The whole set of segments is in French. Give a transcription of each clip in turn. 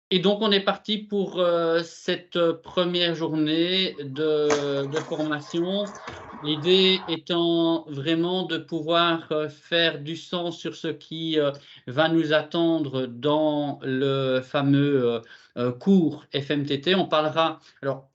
Et donc, on est parti pour cette première journée de formation. L'idée étant vraiment de pouvoir faire du sens sur ce qui va nous attendre dans le fameux cours FMTT. On parlera, alors,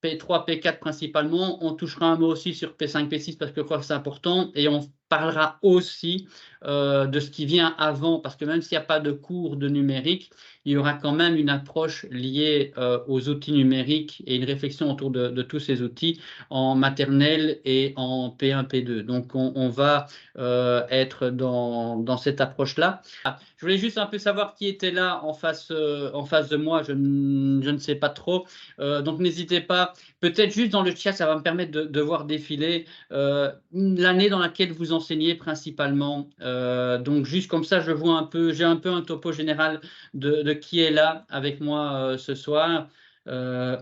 P3, P4 principalement. On touchera un mot aussi sur P5, P6 parce que je crois que c'est important. Et on parlera aussi de ce qui vient avant, parce que même s'il n'y a pas de cours de numérique, il y aura quand même une approche liée aux outils numériques et une réflexion autour de tous ces outils en maternelle et en P1, P2. Donc, on va être dans cette approche-là. Ah, je voulais juste un peu savoir qui était là en face de moi. Je ne sais pas trop. Donc, n'hésitez pas. Peut-être juste dans le chat, ça va me permettre de voir défiler l'année dans laquelle vous enseignez principalement. Donc, juste comme ça, je vois un peu, j'ai un peu un topo général de qui est là avec moi ce soir. Euh,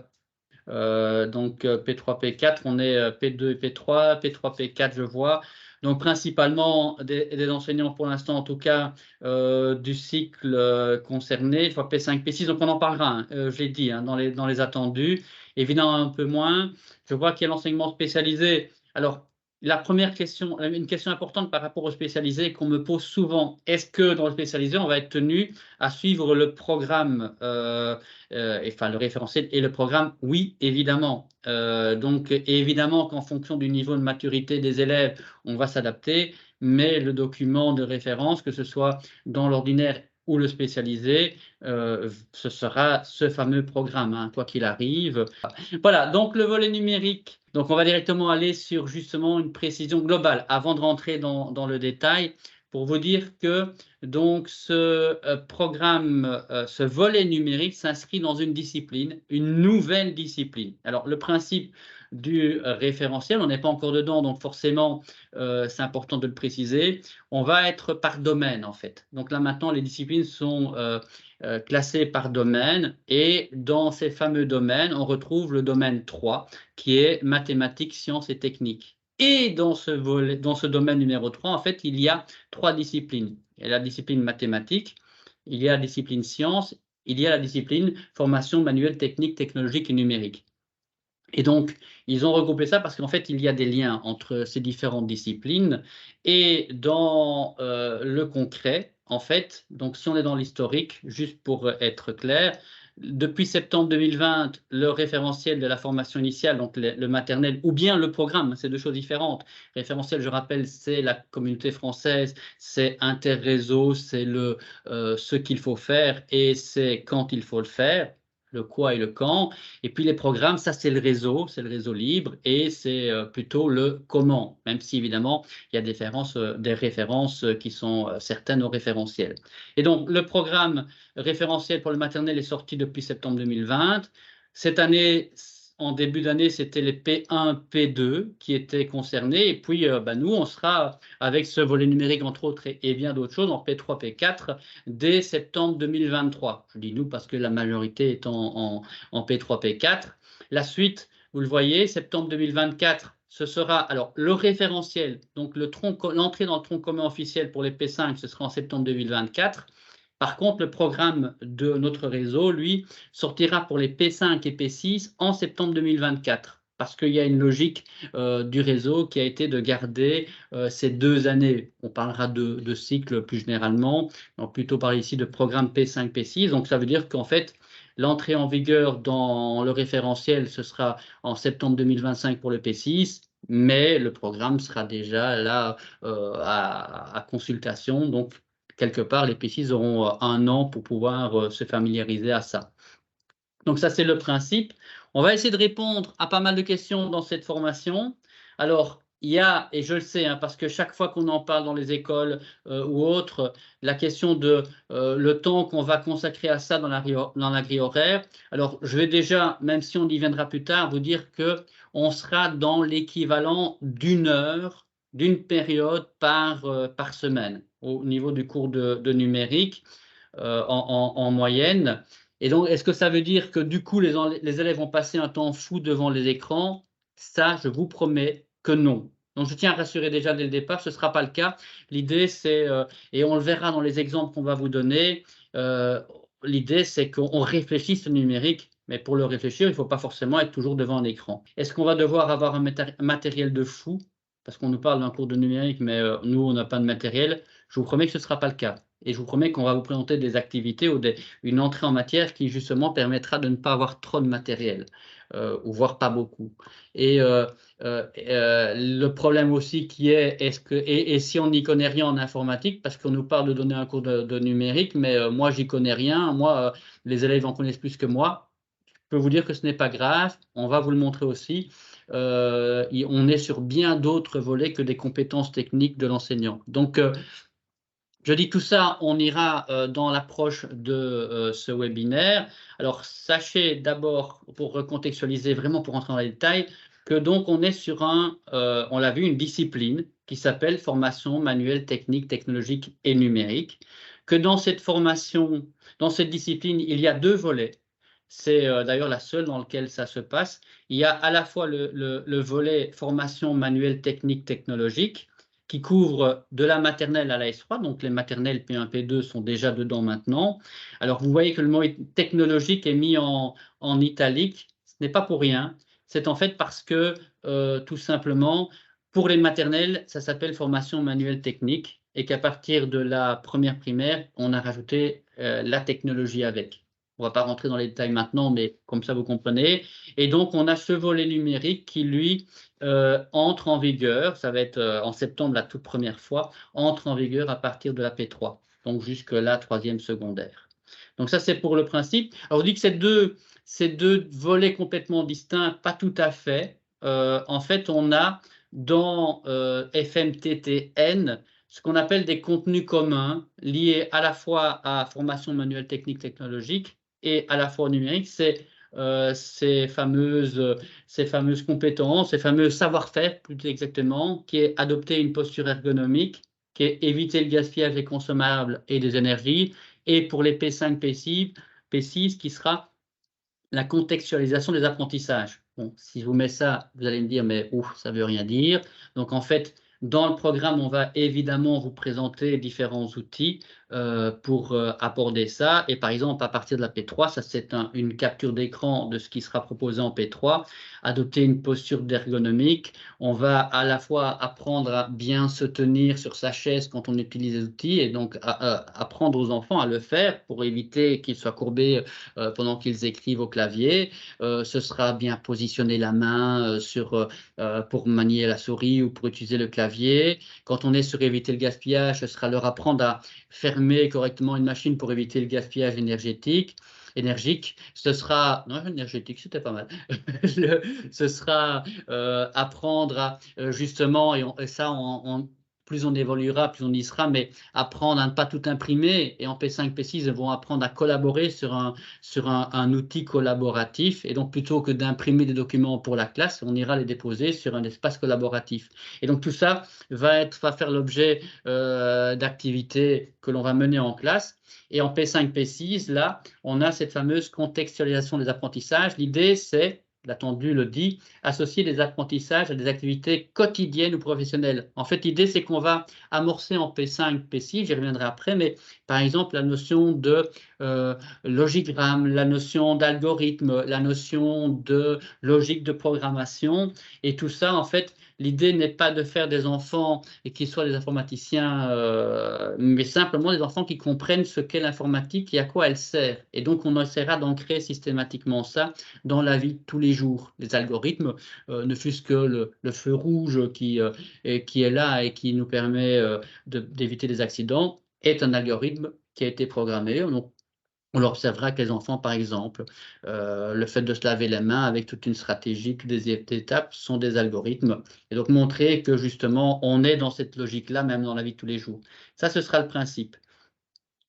donc P3, P4, on est P2 et P3, P3, P4, je vois. Donc principalement des enseignants pour l'instant, en tout cas, du cycle concerné, je vois P5, P6, donc on en parlera, hein, je l'ai dit, hein, dans les attendus. Évidemment, un peu moins. Je vois qu'il y a l'enseignement spécialisé. Alors, la première question, une question importante par rapport au spécialisé qu'on me pose souvent, est-ce que dans le spécialisé, on va être tenu à suivre le programme enfin le référentiel et le programme, oui, évidemment. Donc, évidemment qu'en fonction du niveau de maturité des élèves, on va s'adapter, mais le document de référence, que ce soit dans l'ordinaire ou le spécialisé, ce sera ce fameux programme, hein, quoi qu'il arrive. Voilà, donc le volet numérique. Donc, on va directement aller sur justement une précision globale avant de rentrer dans le détail pour vous dire que donc ce programme, ce volet numérique s'inscrit dans une discipline, une nouvelle discipline. Alors, le principe du référentiel, on n'est pas encore dedans, donc forcément, c'est important de le préciser. On va être par domaine, en fait. Donc là, maintenant, les disciplines sont classées par domaine. Et dans ces fameux domaines, on retrouve le domaine 3, qui est mathématiques, sciences et techniques. Et dans ce domaine numéro 3, en fait, il y a trois disciplines. Il y a la discipline mathématique, il y a la discipline sciences, il y a la discipline formation manuelle, technique, technologique et numérique. Et donc, ils ont regroupé ça parce qu'en fait, il y a des liens entre ces différentes disciplines. Et dans le concret, en fait, donc si on est dans l'historique, juste pour être clair, depuis septembre 2020, le référentiel de la formation initiale, donc le maternel, ou bien le programme, c'est deux choses différentes. Référentiel, je rappelle, c'est la communauté française, c'est interréseau, c'est ce qu'il faut faire et c'est quand il faut le faire, le quoi et le quand. Et puis les programmes, ça c'est le réseau libre, et c'est plutôt le comment, même si évidemment il y a des références qui sont certaines au référentiel. Et donc le programme référentiel pour le maternel est sorti depuis septembre 2020. Cette année, en début d'année, c'était les P1, P2 qui étaient concernés. Et puis nous, on sera avec ce volet numérique entre autres et bien d'autres choses en P3, P4 dès septembre 2023. Je dis nous parce que la majorité est en P3, P4. La suite, vous le voyez, septembre 2024, ce sera alors le référentiel, donc l'entrée dans le tronc commun officiel pour les P5, ce sera en septembre 2024. Par contre, le programme de notre réseau, lui, sortira pour les P5 et P6 en septembre 2024. Parce qu'il y a une logique du réseau qui a été de garder ces 2 années. On parlera de cycle plus généralement, on va plutôt parler ici de programme P5, P6. Donc ça veut dire qu'en fait, l'entrée en vigueur dans le référentiel, ce sera en septembre 2025 pour le P6, mais le programme sera déjà là à consultation. Donc, quelque part, les P6 auront un an pour pouvoir se familiariser à ça. Donc ça, c'est le principe. On va essayer de répondre à pas mal de questions dans cette formation. Alors, il y a, et je le sais, hein, parce que chaque fois qu'on en parle dans les écoles ou autres, la question de le temps qu'on va consacrer à ça dans la grille horaire. Alors, je vais déjà, même si on y viendra plus tard, vous dire que on sera dans l'équivalent d'une heure, d'une période par semaine au niveau du cours de numérique en moyenne. Et donc, est-ce que ça veut dire que du coup, les élèves vont passer un temps fou devant les écrans? Ça, je vous promets que non. Donc, je tiens à rassurer déjà dès le départ, ce ne sera pas le cas. L'idée, c'est, et on le verra dans les exemples qu'on va vous donner, l'idée, c'est qu'on réfléchisse au numérique, mais pour le réfléchir, il ne faut pas forcément être toujours devant un écran. Est-ce qu'on va devoir avoir un matériel de fou? Parce qu'on nous parle d'un cours de numérique, mais nous, on n'a pas de matériel. Je vous promets que ce ne sera pas le cas. Et je vous promets qu'on va vous présenter des activités ou une entrée en matière qui, justement, permettra de ne pas avoir trop de matériel, ou voire pas beaucoup. Et le problème aussi qui est, et si on n'y connaît rien en informatique, parce qu'on nous parle de donner un cours de numérique, mais moi, j'y connais rien. Moi, les élèves en connaissent plus que moi. Je peux vous dire que ce n'est pas grave. On va vous le montrer aussi. On est sur bien d'autres volets que des compétences techniques de l'enseignant. Donc, je dis tout ça, on ira dans l'approche de ce webinaire. Alors, sachez d'abord, pour recontextualiser, vraiment pour rentrer dans les détails, que donc on est sur on l'a vu, une discipline qui s'appelle formation manuelle, technique, technologique et numérique. Que dans cette formation, dans cette discipline, il y a deux volets. C'est d'ailleurs la seule dans laquelle ça se passe. Il y a à la fois le volet formation manuelle, technique, technologique, qui couvre de la maternelle à la S3, donc les maternelles P1, P2 sont déjà dedans maintenant. Alors vous voyez que le mot technologique est mis en italique, ce n'est pas pour rien, c'est en fait parce que tout simplement, pour les maternelles, ça s'appelle formation manuelle technique, et qu'à partir de la première primaire, on a rajouté la technologie avec. On ne va pas rentrer dans les détails maintenant, mais comme ça vous comprenez. Et donc on a ce volet numérique qui, lui, entre en vigueur, ça va être en septembre la toute première fois, entre en vigueur à partir de la P3, donc jusque la troisième secondaire. Donc ça, c'est pour le principe. Alors, on dit que ces deux volets complètement distincts, pas tout à fait. En fait, on a dans FMTTN ce qu'on appelle des contenus communs liés à la fois à formation manuelle technique technologique et à la fois au numérique. C'est ces fameuses compétences, ces fameux savoir-faire, plus exactement, qui est adopter une posture ergonomique, qui est éviter le gaspillage des consommables et des énergies, et pour les P5, P6, qui sera la contextualisation des apprentissages. Bon, si je vous mets ça, vous allez me dire, mais ouf, ça veut rien dire. Donc, en fait, dans le programme, on va évidemment vous présenter différents outils pour aborder ça. Et par exemple, à partir de la P3, ça c'est une capture d'écran de ce qui sera proposé en P3, adopter une posture ergonomique. On va à la fois apprendre à bien se tenir sur sa chaise quand on utilise les outils, et donc apprendre aux enfants à le faire pour éviter qu'ils soient courbés pendant qu'ils écrivent au clavier. Ce sera bien positionner la main pour manier la souris ou pour utiliser le clavier. Quand on est sur éviter le gaspillage, ce sera leur apprendre à fermer correctement une machine pour éviter le gaspillage énergique. Ce sera, non, énergétique, c'était pas mal. Ce sera apprendre à justement, et ça, plus on évoluera, plus on y sera, mais apprendre à ne pas tout imprimer. Et en P5, P6, ils vont apprendre à collaborer sur un outil collaboratif. Et donc, plutôt que d'imprimer des documents pour la classe, on ira les déposer sur un espace collaboratif. Et donc, tout ça va faire l'objet d'activités que l'on va mener en classe. Et en P5, P6, là, on a cette fameuse contextualisation des apprentissages. L'idée, c'est, l'attendu le dit, associer les apprentissages à des activités quotidiennes ou professionnelles. En fait, l'idée, c'est qu'on va amorcer en P5, P6, j'y reviendrai après, mais par exemple, la notion de logigramme, la notion d'algorithme, la notion de logique de programmation, et tout ça, en fait, l'idée n'est pas de faire des enfants et qu'ils soient des informaticiens, mais simplement des enfants qui comprennent ce qu'est l'informatique et à quoi elle sert. Et donc, on essaiera d'ancrer systématiquement ça dans la vie de tous les jours. Les algorithmes, ne fût-ce que le feu rouge qui est là et qui nous permet d'éviter des accidents, est un algorithme qui a été programmé. Donc, on observera que les enfants, par exemple, le fait de se laver les mains avec toute une stratégie, toutes des étapes sont des algorithmes. Et donc montrer que justement, on est dans cette logique-là, même dans la vie de tous les jours. Ça, ce sera le principe.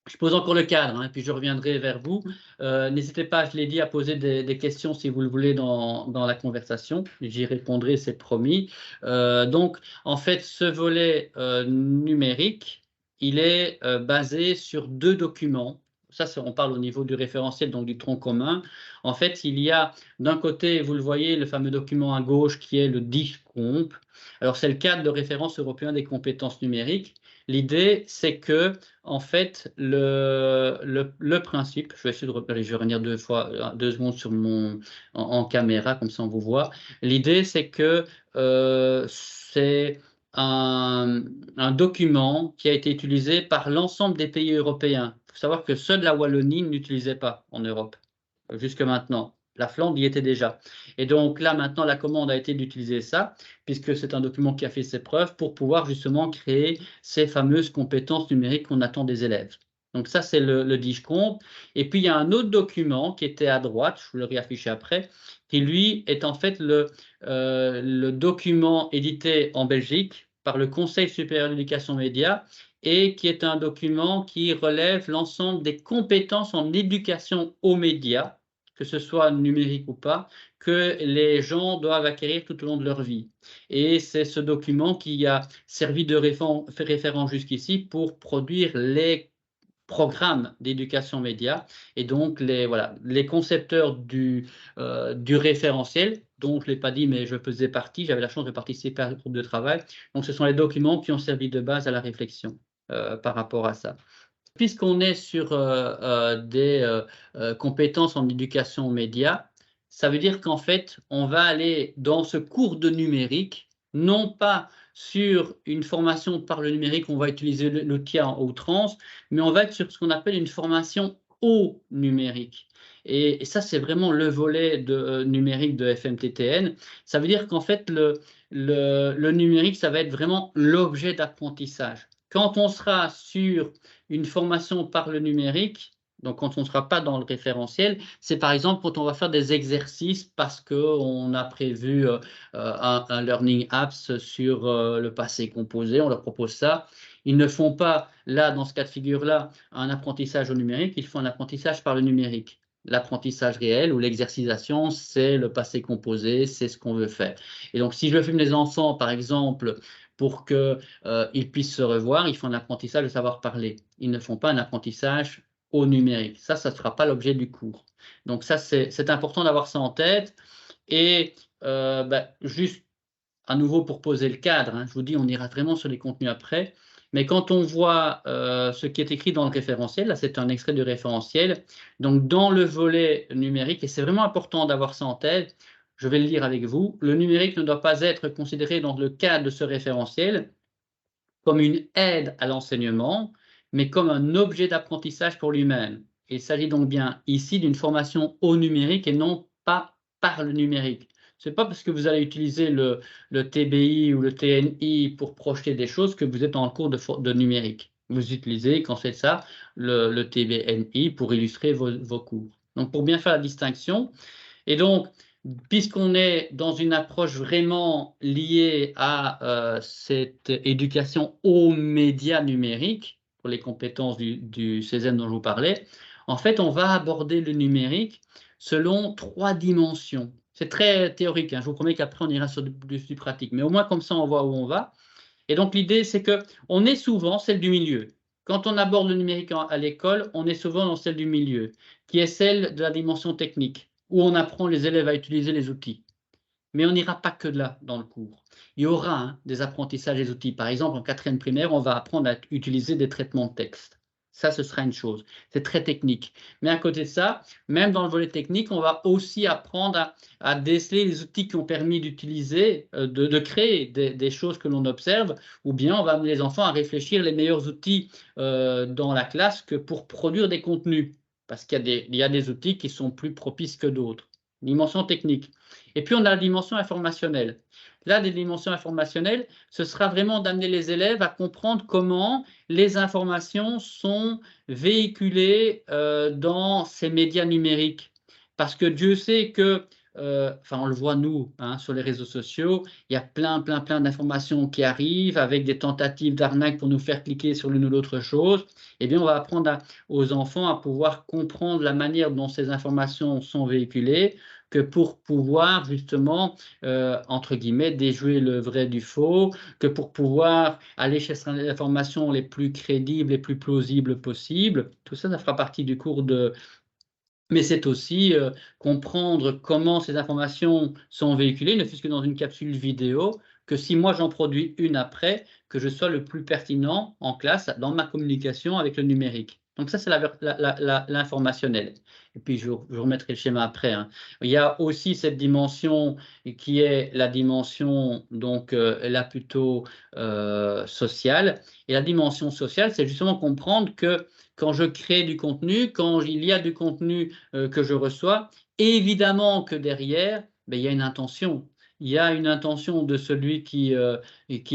Je pose encore le cadre, puis je reviendrai vers vous. N'hésitez pas, je l'ai dit, à poser des questions si vous le voulez dans la conversation. J'y répondrai, c'est promis. Donc, en fait, ce volet numérique, il est basé sur deux documents. ça on parle au niveau du référentiel, donc du tronc commun. En fait, il y a d'un côté, vous le voyez, le fameux document à gauche qui est le DIFCOMP. Alors, c'est le cadre de référence européen des compétences numériques. L'idée, c'est que, en fait, le principe, je vais essayer de repérer, je vais revenir 2 secondes sur en caméra, comme ça on vous voit. L'idée, c'est que c'est un document qui a été utilisé par l'ensemble des pays européens. Il faut savoir que ceux de la Wallonie ne l'utilisaient pas en Europe, jusque maintenant. La Flandre y était déjà. Et donc là, maintenant, la commande a été d'utiliser ça, puisque c'est un document qui a fait ses preuves pour pouvoir justement créer ces fameuses compétences numériques qu'on attend des élèves. Donc ça, c'est le DIGCOMP. Et puis, il y a un autre document qui était à droite, je vous le réaffiche après, qui lui est en fait le document édité en Belgique par le Conseil supérieur de l'éducation média et qui est un document qui relève l'ensemble des compétences en éducation aux médias, que ce soit numérique ou pas, que les gens doivent acquérir tout au long de leur vie. Et c'est ce document qui a servi de référence jusqu'ici pour produire les programmes d'éducation média et donc les concepteurs du référentiel, dont je ne l'ai pas dit mais je faisais partie, j'avais la chance de participer à un groupe de travail. Donc ce sont les documents qui ont servi de base à la réflexion par rapport à ça. Puisqu'on est sur des compétences en éducation média, ça veut dire qu'en fait, on va aller dans ce cours de numérique, non pas sur une formation par le numérique, on va utiliser l'outil en outrance, mais on va être sur ce qu'on appelle une formation au numérique. Et ça, c'est vraiment le volet numérique de FMTTN. Ça veut dire qu'en fait, le numérique, ça va être vraiment l'objet d'apprentissage. Quand on sera sur une formation par le numérique, donc quand on ne sera pas dans le référentiel, c'est par exemple quand on va faire des exercices parce qu'on a prévu un Learning Apps sur le passé composé, on leur propose ça. Ils ne font pas, là, dans ce cas de figure-là, un apprentissage au numérique, ils font un apprentissage par le numérique. L'apprentissage réel ou l'exercitation, c'est le passé composé, c'est ce qu'on veut faire. Et donc, si je filme les enfants, par exemple, pour qu'ils puissent se revoir, ils font un apprentissage de savoir parler. Ils ne font pas un apprentissage au numérique. Ça ne sera pas l'objet du cours. Donc ça, c'est important d'avoir ça en tête. Et juste à nouveau pour poser le cadre, hein, je vous dis, on ira vraiment sur les contenus après. Mais quand on voit ce qui est écrit dans le référentiel, là c'est un extrait du référentiel, donc dans le volet numérique, et c'est vraiment important d'avoir ça en tête, je vais le lire avec vous, le numérique ne doit pas être considéré dans le cadre de ce référentiel comme une aide à l'enseignement, mais comme un objet d'apprentissage pour lui-même. Il s'agit donc bien ici d'une formation au numérique et non pas par le numérique. Ce n'est pas parce que vous allez utiliser le TBI ou le TNI pour projeter des choses que vous êtes en cours de numérique. Vous utilisez, quand c'est ça, le TBNI pour illustrer vos cours. Donc, pour bien faire la distinction. Et donc, puisqu'on est dans une approche vraiment liée à cette éducation aux médias numériques, pour les compétences du CESEM dont je vous parlais, en fait, on va aborder le numérique selon 3 dimensions. C'est très théorique, hein. Je vous promets qu'après, on ira sur du pratique, mais au moins comme ça, on voit où on va. Et donc, l'idée, c'est qu'on est souvent celle du milieu. Quand on aborde le numérique à l'école, on est souvent dans celle du milieu, qui est celle de la dimension technique, où on apprend les élèves à utiliser les outils. Mais on n'ira pas que là dans le cours. Il y aura des apprentissages des outils. Par exemple, en 4e primaire, on va apprendre à utiliser des traitements de texte. Ça, ce sera une chose. C'est très technique. Mais à côté de ça, même dans le volet technique, on va aussi apprendre à déceler les outils qui ont permis d'utiliser, de créer des choses que l'on observe, ou bien on va amener les enfants à réfléchir les meilleurs outils dans la classe que pour produire des contenus. Parce qu'il y a des outils qui sont plus propices que d'autres. Dimension technique. Et puis, on a la dimension informationnelle. Là, des dimensions informationnelles, ce sera vraiment d'amener les élèves à comprendre comment les informations sont véhiculées dans ces médias numériques. Parce que Dieu sait que enfin on le voit nous sur les réseaux sociaux, il y a plein d'informations qui arrivent avec des tentatives d'arnaque pour nous faire cliquer sur l'une ou l'autre chose. Eh bien, on va apprendre aux enfants à pouvoir comprendre la manière dont ces informations sont véhiculées, que pour pouvoir justement, entre guillemets, déjouer le vrai du faux, que pour pouvoir aller chercher les informations les plus crédibles, les plus plausibles possibles. Tout ça, ça fera partie du cours de... Mais c'est aussi comprendre comment ces informations sont véhiculées, ne fût-ce que dans une capsule vidéo, que si moi j'en produis une après, que je sois le plus pertinent en classe dans ma communication avec le numérique. Donc ça, c'est l'informationnel. Et puis, je vous remettrai le schéma après. Il y a aussi cette dimension qui est la dimension, donc, là plutôt sociale. Et la dimension sociale, c'est justement comprendre que quand je crée du contenu, quand il y a du contenu que je reçois, évidemment que derrière, il y a une intention. Il y a une intention de celui qui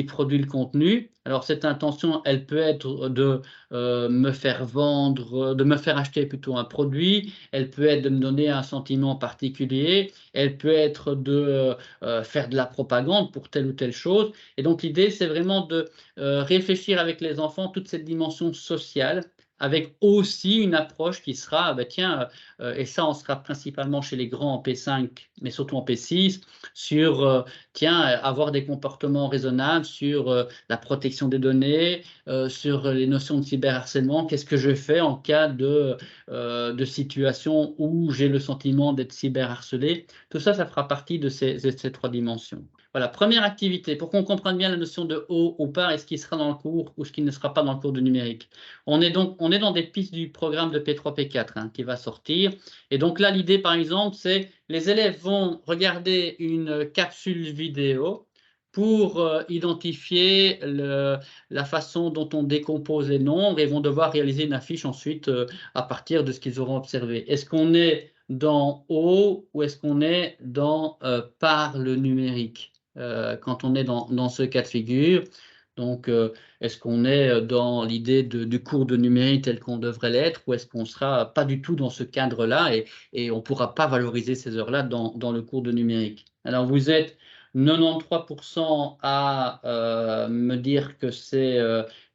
produit le contenu. Alors cette intention, elle peut être de me faire vendre, de me faire acheter plutôt un produit, elle peut être de me donner un sentiment particulier, elle peut être de faire de la propagande pour telle ou telle chose. Et donc l'idée, c'est vraiment de réfléchir avec les enfants toute cette dimension sociale, avec aussi une approche qui sera, tiens, et ça on sera principalement chez les grands en P5, mais surtout en P6, sur, tiens, avoir des comportements raisonnables sur la protection des données, sur les notions de cyberharcèlement, qu'est-ce que je fais en cas de situation où j'ai le sentiment d'être cyberharcelé. Tout ça, ça fera partie de ces trois dimensions. Voilà, première activité, pour qu'on comprenne bien la notion de haut ou pas, et ce qui sera dans le cours ou ce qui ne sera pas dans le cours de numérique. On est dans des pistes du programme de P3, P4 qui va sortir. Et donc là, l'idée, par exemple, c'est les élèves vont regarder une capsule vidéo pour identifier la façon dont on décompose les nombres et vont devoir réaliser une affiche ensuite à partir de ce qu'ils auront observé. Est-ce qu'on est dans haut ou est-ce qu'on est dans par le numérique quand on est dans ce cas de figure? Donc, est-ce qu'on est dans l'idée du cours de numérique tel qu'on devrait l'être ou est-ce qu'on ne sera pas du tout dans ce cadre-là et on ne pourra pas valoriser ces heures-là dans le cours de numérique? Alors, vous êtes 93% à me dire que c'est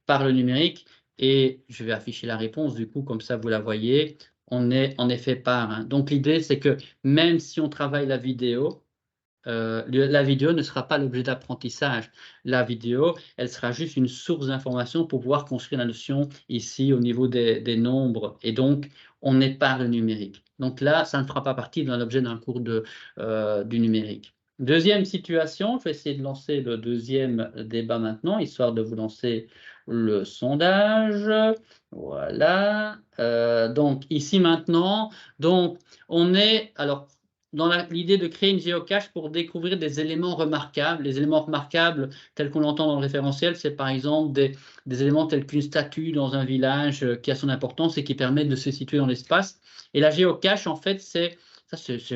par le numérique et je vais afficher la réponse du coup, comme ça vous la voyez. On est en effet par. Donc, l'idée, c'est que même si on travaille la vidéo ne sera pas l'objet d'apprentissage. La vidéo, elle sera juste une source d'information pour pouvoir construire la notion ici au niveau des nombres. Et donc, on est par le numérique. Donc là, ça ne fera pas partie de l'objet d'un cours du numérique. Deuxième situation, je vais essayer de lancer le deuxième débat maintenant, histoire de vous lancer le sondage. Voilà. Donc, ici maintenant, donc, on est... Alors, dans l'idée de créer une géocache pour découvrir des éléments remarquables. Les éléments remarquables, tels qu'on l'entend dans le référentiel, c'est par exemple des éléments tels qu'une statue dans un village qui a son importance et qui permet de se situer dans l'espace. Et la géocache, en fait, c'est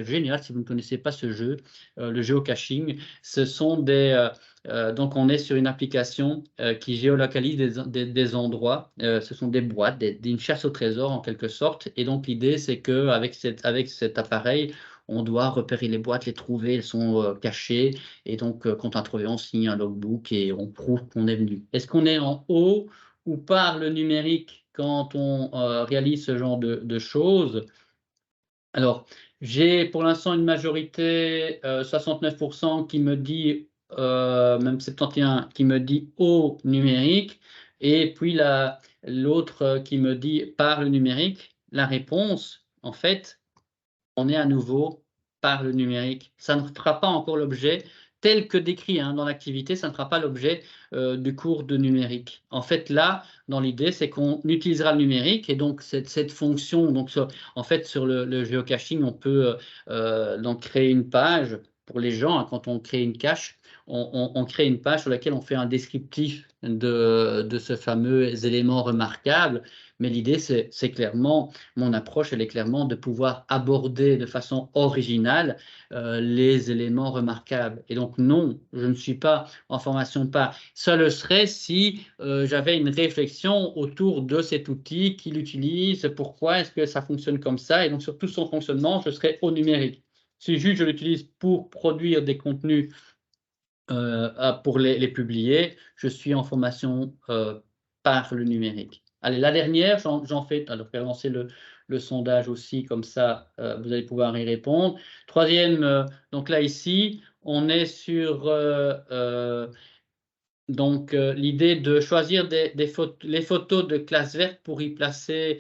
génial si vous ne connaissez pas ce jeu, le géocaching. Ce sont donc on est sur une application qui géolocalise des endroits. Ce sont des boîtes, une chasse au trésor en quelque sorte. Et donc l'idée, c'est qu'avec cet appareil, on doit repérer les boîtes, les trouver, elles sont cachées. Et donc, quand on a trouvé, on signe un logbook et on prouve qu'on est venu. Est-ce qu'on est en haut ou par le numérique quand on réalise ce genre de choses? Alors, j'ai pour l'instant une majorité 69% qui me dit, même 71, qui me dit au numérique, et puis l'autre qui me dit par le numérique. La réponse, en fait, on est à nouveau par le numérique. Ça ne fera pas encore l'objet, tel que décrit dans l'activité, ça ne fera pas l'objet du cours de numérique. En fait, là, dans l'idée, c'est qu'on utilisera le numérique et donc cette fonction, donc en fait, sur le géocaching, on peut donc créer une page pour les gens. Quand on crée une cache, on crée une page sur laquelle on fait un descriptif de ce fameux élément remarquable. Mais l'idée, c'est clairement, mon approche, elle est clairement de pouvoir aborder de façon originale les éléments remarquables. Et donc, non, je ne suis pas en formation par. Ça le serait si j'avais une réflexion autour de cet outil, qui l'utilise, pourquoi est-ce que ça fonctionne comme ça, et donc sur tout son fonctionnement, je serais au numérique. Si juste je l'utilise pour produire des contenus pour les publier, je suis en formation par le numérique. Allez, la dernière, j'en fais, alors je vais lancer le sondage aussi, comme ça vous allez pouvoir y répondre. Troisième, donc là ici, on est sur donc, l'idée de choisir les photos de classe verte pour les placer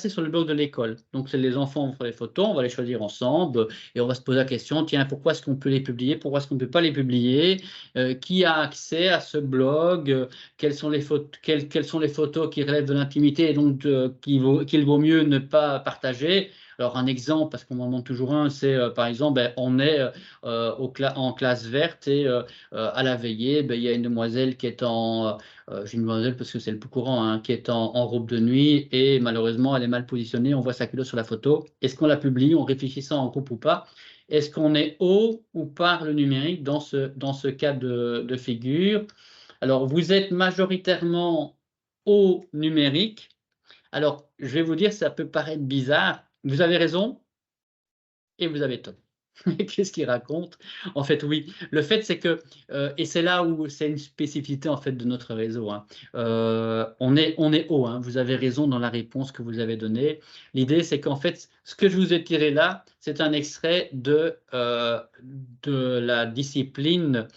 sur le blog de l'école. Donc, c'est les enfants vont faire les photos, on va les choisir ensemble et on va se poser la question, tiens, pourquoi est-ce qu'on peut les publier, pourquoi est-ce qu'on ne peut pas les publier, qui a accès à ce blog, quelles sont les photos qui relèvent de l'intimité et donc qu'il vaut mieux ne pas partager. Alors, un exemple, parce qu'on en demande toujours un, c'est par exemple, on est en classe verte et à la veillée, il y a une demoiselle qui est j'ai une demoiselle parce que c'est le plus courant, hein, qui est en robe de nuit et malheureusement elle est mal positionnée, on voit sa culotte sur la photo. Est-ce qu'on la publie, on réfléchit ça en groupe ou pas? Est-ce qu'on est haut ou par le numérique dans ce cas de figure? Alors vous êtes majoritairement au numérique. Alors je vais vous dire, ça peut paraître bizarre. Vous avez raison et vous avez tort. Qu'est-ce qu'il raconte? En fait, oui. Le fait, c'est que, et c'est là où c'est une spécificité en fait de notre réseau, hein. On est haut, hein. Vous avez raison dans la réponse que vous avez donnée. L'idée, c'est qu'en fait, ce que je vous ai tiré là, c'est un extrait de la discipline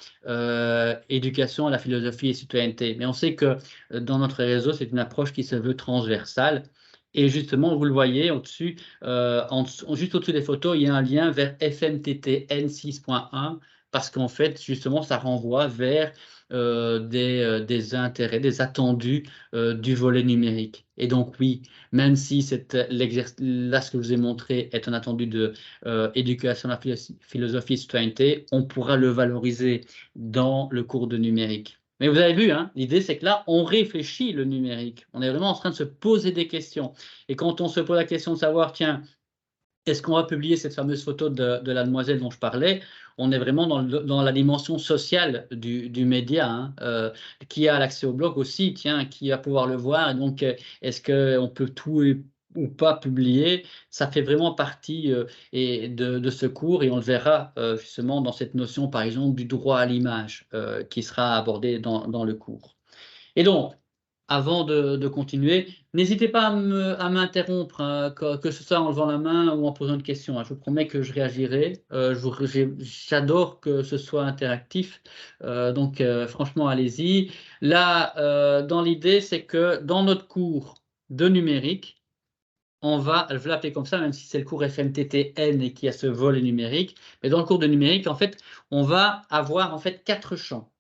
éducation à la philosophie et citoyenneté. Mais on sait que dans notre réseau, c'est une approche qui se veut transversale. Et justement, vous le voyez au-dessus, juste au-dessus des photos, il y a un lien vers FMTTN 6.1 parce qu'en fait, justement, ça renvoie vers des intérêts, des attendus du volet numérique. Et donc, oui, même si là, ce que je vous ai montré est un attendu de éducation à la philosophie et citoyenneté, on pourra le valoriser dans le cours de numérique. Mais vous avez vu, hein, l'idée, c'est que là, on réfléchit le numérique. On est vraiment en train de se poser des questions. Et quand on se pose la question de savoir, tiens, est-ce qu'on va publier cette fameuse photo de la demoiselle dont je parlais? On est vraiment dans la dimension sociale du média, hein, qui a l'accès au blog aussi, tiens, qui va pouvoir le voir. Et donc, est-ce qu'on peut tout ou pas publier? Ça fait vraiment partie de ce cours et on le verra justement dans cette notion, par exemple, du droit à l'image qui sera abordée dans le cours. Et donc, avant de continuer, n'hésitez pas à m'interrompre, hein, que ce soit en levant la main ou en posant une question, hein. Je vous promets que je réagirai. J'adore que ce soit interactif. Donc, franchement, allez-y. Là, dans l'idée, c'est que dans notre cours de numérique, je vais l'appeler comme ça, même si c'est le cours FMTTN et qui a ce volet numérique, mais dans le cours de numérique, en fait, on va avoir en fait 4 champs.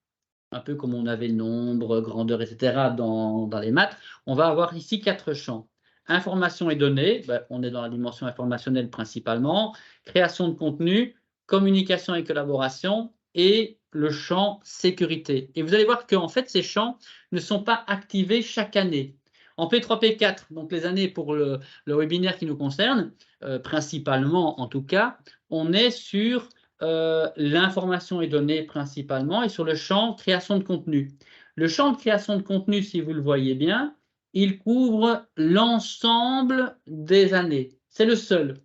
Un peu comme on avait le nombre, grandeur, etc. dans les maths, on va avoir ici 4 champs. Information et données, on est dans la dimension informationnelle principalement, création de contenu, communication et collaboration, et le champ sécurité. Et vous allez voir qu'en fait, ces champs ne sont pas activés chaque année. En P3, P4, donc les années pour le webinaire qui nous concerne, principalement en tout cas, on est sur l'information est donnée principalement et sur le champ création de contenu. Le champ de création de contenu, si vous le voyez bien, il couvre l'ensemble des années. C'est le seul.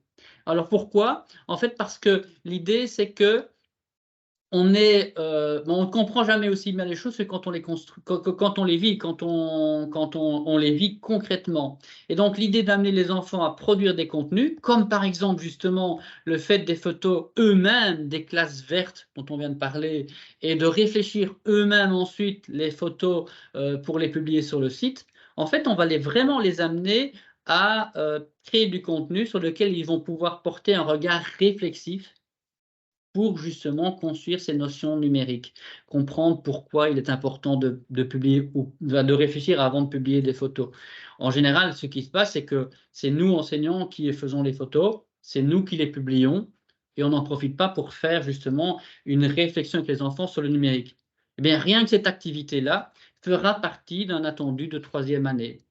Alors pourquoi? En fait, parce que l'idée, c'est que on ne comprend jamais aussi bien les choses que quand on les construit, quand on les vit, quand on les vit concrètement. Et donc l'idée d'amener les enfants à produire des contenus, comme par exemple justement le fait des photos eux-mêmes, des classes vertes dont on vient de parler, et de réfléchir eux-mêmes ensuite les photos pour les publier sur le site. En fait, on va vraiment les amener à créer du contenu sur lequel ils vont pouvoir porter un regard réflexif pour justement construire ces notions numériques, comprendre pourquoi il est important de publier ou de réfléchir avant de publier des photos. En général, ce qui se passe, c'est que c'est nous, enseignants, qui faisons les photos, c'est nous qui les publions, et on n'en profite pas pour faire justement une réflexion avec les enfants sur le numérique. Eh bien, rien que cette activité-là fera partie d'un attendu de 3e année.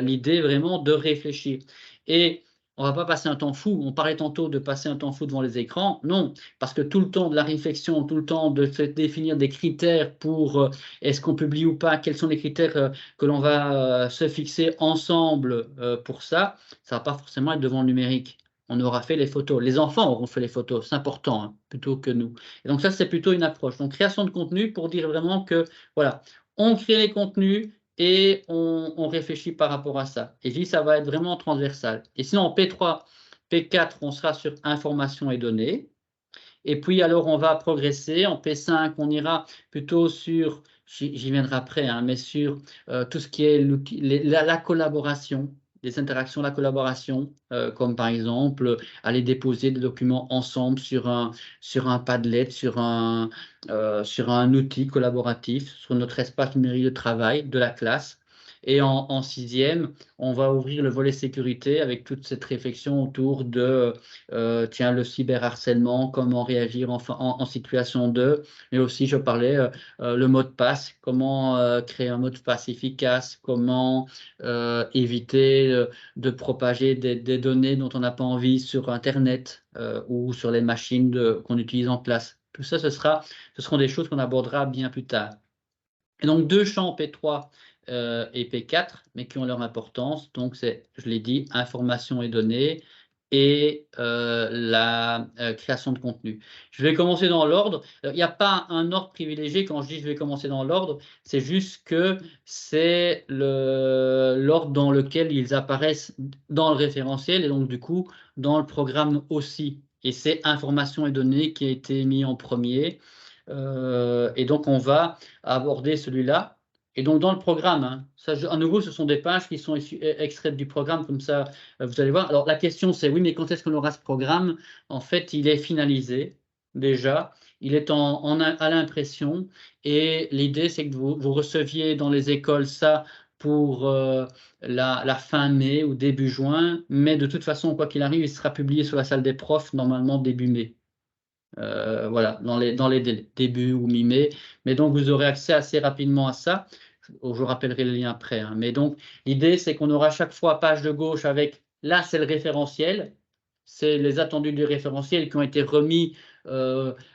L'idée vraiment de réfléchir. Et on ne va pas passer un temps fou. On parlait tantôt de passer un temps fou devant les écrans. Non, parce que tout le temps de la réflexion, tout le temps de se définir des critères pour est-ce qu'on publie ou pas, quels sont les critères que l'on va se fixer ensemble pour ça, ça ne va pas forcément être devant le numérique. on aura fait les photos. Les enfants auront fait les photos, c'est important, hein, plutôt que nous. Et donc ça, c'est plutôt une approche. Donc création de contenu pour dire vraiment que, voilà, on crée les contenus et on réfléchit par rapport à ça. Et je dis, ça va être vraiment transversal. Et sinon, en P3, P4, on sera sur information et données. Et puis, alors, on va progresser. En P5, on ira plutôt sur, j'y viendrai après, hein, mais sur tout ce qui est la collaboration, les interactions, la collaboration, comme par exemple aller déposer des documents ensemble sur un Padlet, sur un outil collaboratif, sur notre espace numérique de travail de la classe. Et en sixième, on va ouvrir le volet sécurité avec toute cette réflexion autour de tiens, le cyberharcèlement, comment réagir en situation de, mais aussi je parlais le mot de passe, comment créer un mot de passe efficace, comment éviter de propager des données dont on n'a pas envie sur Internet ou sur les machines qu'on utilise en classe. Tout ça, ce seront des choses qu'on abordera bien plus tard. Et donc, deux champs P3 et P4, mais qui ont leur importance. Donc, c'est, je l'ai dit, information et données et la création de contenu. Je vais commencer dans l'ordre. Il n'y a pas un ordre privilégié quand je dis je vais commencer dans l'ordre, c'est juste que c'est l'ordre dans lequel ils apparaissent dans le référentiel et donc du coup dans le programme aussi. Et c'est information et données qui a été mis en premier. Et donc on va aborder celui-là. Et donc dans le programme, hein, ça, à nouveau, ce sont des pages qui sont extraites du programme, comme ça, vous allez voir. Alors la question c'est, oui, mais quand est-ce qu'on aura ce programme? En fait, il est finalisé déjà, il est à l'impression, et l'idée c'est que vous receviez dans les écoles ça pour la fin mai ou début juin, mais de toute façon, quoi qu'il arrive, il sera publié sur la salle des profs, normalement début mai. Voilà, dans les débuts ou mi-mai. Mais donc, vous aurez accès assez rapidement à ça. Je rappellerai le lien après, hein. Mais donc, l'idée, c'est qu'on aura chaque fois page de gauche avec, là, c'est le référentiel. C'est les attendus du référentiel qui ont été remis,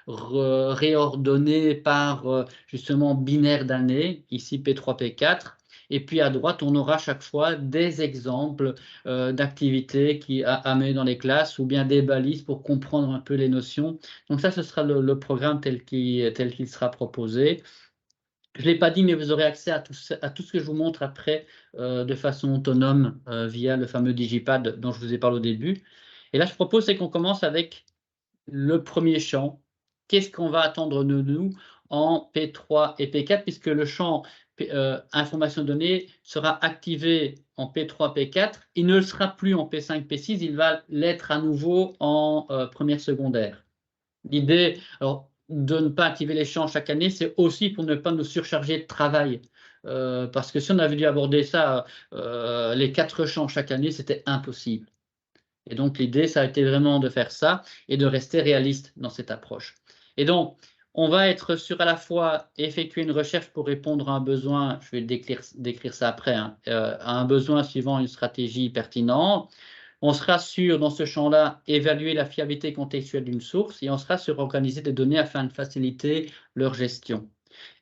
réordonnés par, justement, binaire d'année, ici P3, P4. Et puis à droite, on aura chaque fois des exemples d'activités à mener dans les classes ou bien des balises pour comprendre un peu les notions. Donc ça, ce sera le programme tel qu'il sera proposé. Je ne l'ai pas dit, mais vous aurez accès à tout ce que je vous montre après de façon autonome via le fameux Digipad dont je vous ai parlé au début. Et là, je propose c'est qu'on commence avec le premier champ. Qu'est-ce qu'on va attendre de nous en P3 et P4, puisque le champ information donnée sera activé en P3, P4. Il ne le sera plus en P5, P6, il va l'être à nouveau en première secondaire. L'idée de ne pas activer les champs chaque année, c'est aussi pour ne pas nous surcharger de travail. Parce que si on avait dû aborder ça, les 4 champs chaque année, c'était impossible. Et donc, l'idée, ça a été vraiment de faire ça et de rester réaliste dans cette approche. Et donc, on va être sur à la fois effectuer une recherche pour répondre à un besoin, je vais décrire ça après, hein, à un besoin suivant une stratégie pertinente. On sera sur, dans ce champ-là, évaluer la fiabilité contextuelle d'une source et on sera sur organiser des données afin de faciliter leur gestion.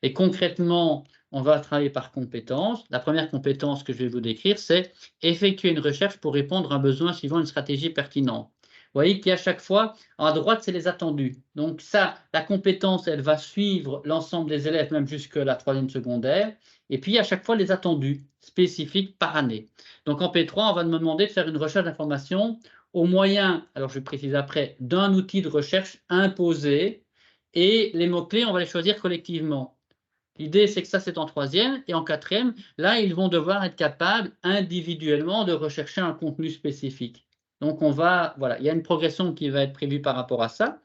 Et concrètement, on va travailler par compétences. La première compétence que je vais vous décrire, c'est effectuer une recherche pour répondre à un besoin suivant une stratégie pertinente. Vous voyez qu'à chaque fois, à droite, c'est les attendus. Donc ça, la compétence, elle va suivre l'ensemble des élèves, même jusqu'à la 3e secondaire. Et puis, à chaque fois, les attendus spécifiques par année. Donc en P3, on va me demander de faire une recherche d'information au moyen, alors je vais préciser après, d'un outil de recherche imposé. Et les mots-clés, on va les choisir collectivement. L'idée, c'est que ça, c'est en 3e. Et en 4e, là, ils vont devoir être capables individuellement de rechercher un contenu spécifique. Donc, voilà, il y a une progression qui va être prévue par rapport à ça.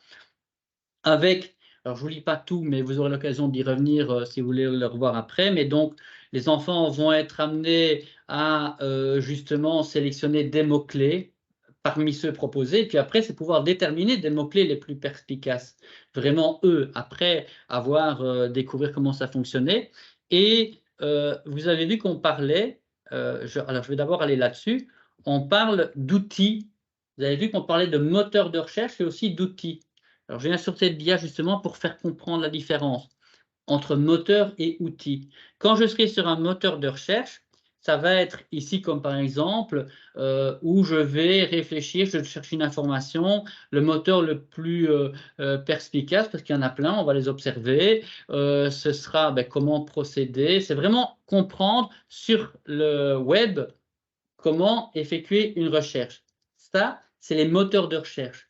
Avec, alors je ne vous lis pas tout, mais vous aurez l'occasion d'y revenir si vous voulez le revoir après. Mais donc, les enfants vont être amenés à justement sélectionner des mots-clés parmi ceux proposés, et puis après, c'est pouvoir déterminer des mots-clés les plus perspicaces. Vraiment, eux, après avoir découvert comment ça fonctionnait. Et vous avez vu qu'on parlait, alors je vais d'abord aller là-dessus, on parle d'outils. Vous avez vu qu'on parlait de moteur de recherche et aussi d'outils. Alors, je viens sur cette dia justement pour faire comprendre la différence entre moteur et outil. Quand je serai sur un moteur de recherche, ça va être ici comme par exemple où je vais réfléchir, je cherche une information, le moteur le plus perspicace, parce qu'il y en a plein, on va les observer, ce sera comment procéder, c'est vraiment comprendre sur le web comment effectuer une recherche. Ça, c'est les moteurs de recherche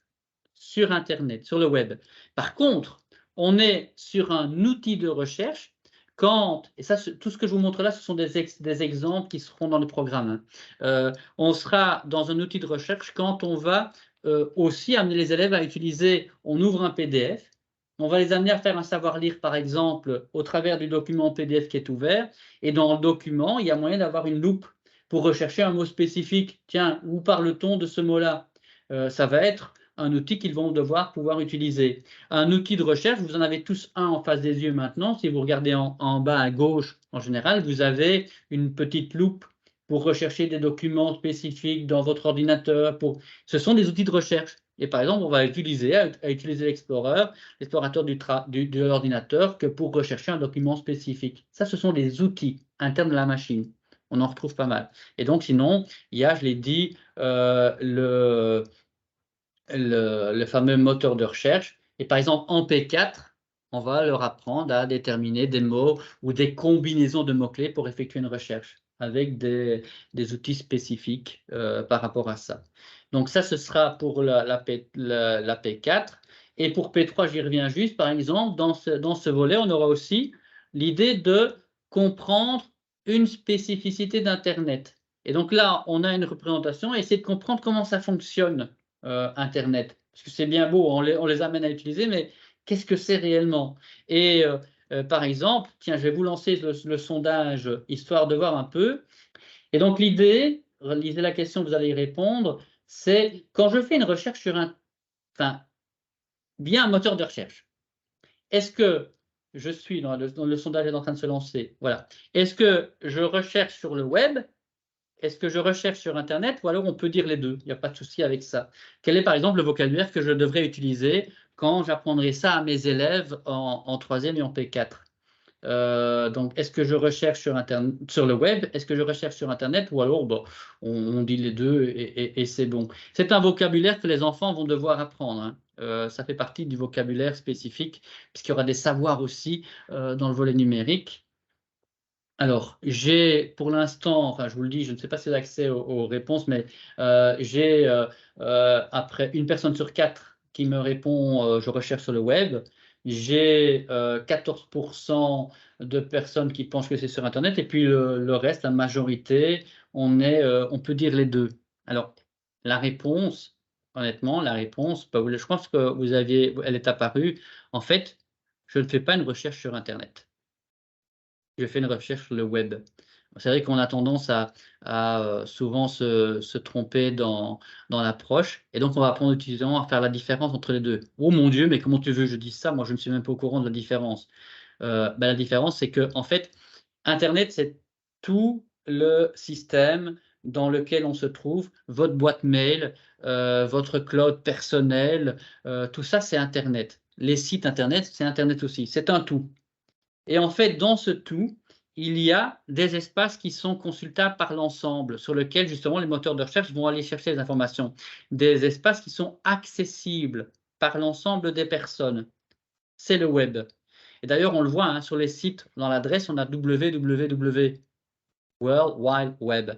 sur Internet, sur le web. Par contre, on est sur un outil de recherche quand, et ça, tout ce que je vous montre là, ce sont des exemples qui seront dans le programme. On sera dans un outil de recherche quand on va aussi amener les élèves à utiliser, on ouvre un PDF, on va les amener à faire un savoir-lire, par exemple, au travers du document PDF qui est ouvert, et dans le document, il y a moyen d'avoir une loupe pour rechercher un mot spécifique. Tiens, où parle-t-on de ce mot-là? Ça va être un outil qu'ils vont devoir pouvoir utiliser. Un outil de recherche, vous en avez tous un en face des yeux maintenant. Si vous regardez en bas à gauche, en général, vous avez une petite loupe pour rechercher des documents spécifiques dans votre ordinateur. Ce sont des outils de recherche. Et par exemple, on va utiliser l'explorateur de l'ordinateur que pour rechercher un document spécifique. Ça, ce sont des outils internes de la machine. On en retrouve pas mal. Et donc, sinon, il y a, je l'ai dit, le fameux moteur de recherche. Et par exemple, en P4, on va leur apprendre à déterminer des mots ou des combinaisons de mots-clés pour effectuer une recherche avec des outils spécifiques par rapport à ça. Donc ça, ce sera pour la P4. Et pour P3, j'y reviens juste. Par exemple, dans ce volet, on aura aussi l'idée de comprendre une spécificité d'Internet. Et donc là, on a une représentation et essayer de comprendre comment ça fonctionne. Internet. Parce que c'est bien beau, on les amène à utiliser, mais qu'est-ce que c'est réellement? Et par exemple, tiens, je vais vous lancer le sondage, histoire de voir un peu. Et donc l'idée, lisez la question, vous allez y répondre, c'est quand je fais une recherche sur bien un moteur de recherche, est-ce que je suis, dans le sondage est en train de se lancer, voilà. Est-ce que je recherche sur le web? Est-ce que je recherche sur Internet ou alors on peut dire les deux? Il n'y a pas de souci avec ça. Quel est par exemple le vocabulaire que je devrais utiliser quand j'apprendrai ça à mes élèves en troisième et en P4? Donc, est-ce que je recherche sur le web? Est-ce que je recherche sur Internet? Ou alors, bon, on dit les deux et c'est bon. C'est un vocabulaire que les enfants vont devoir apprendre, hein. Ça fait partie du vocabulaire spécifique, puisqu'il y aura des savoirs aussi dans le volet numérique. Alors, j'ai pour l'instant, enfin je vous le dis, je ne sais pas si j'ai accès aux réponses, mais j'ai après une personne sur 4 qui me répond je recherche sur le web. J'ai 14% de personnes qui pensent que c'est sur Internet, et puis le reste, la majorité, on peut dire les deux. Alors, la réponse, honnêtement, je pense que elle est apparue. En fait, je ne fais pas une recherche sur Internet. Je fais une recherche sur le web. C'est vrai qu'on a tendance à souvent se tromper dans l'approche, et donc on va apprendre utilisant à faire la différence entre les deux. Oh mon Dieu, mais comment tu veux que je dise ça? Moi, je ne suis même pas au courant de la différence. La différence, c'est que en fait, Internet, c'est tout le système dans lequel on se trouve, votre boîte mail, votre cloud personnel, tout ça, c'est Internet. Les sites Internet, c'est Internet aussi. C'est un tout. Et en fait, dans ce tout, il y a des espaces qui sont consultables par l'ensemble, sur lesquels justement les moteurs de recherche vont aller chercher les informations. Des espaces qui sont accessibles par l'ensemble des personnes. C'est le web. Et d'ailleurs, on le voit hein, sur les sites, dans l'adresse, on a www, World Wide Web.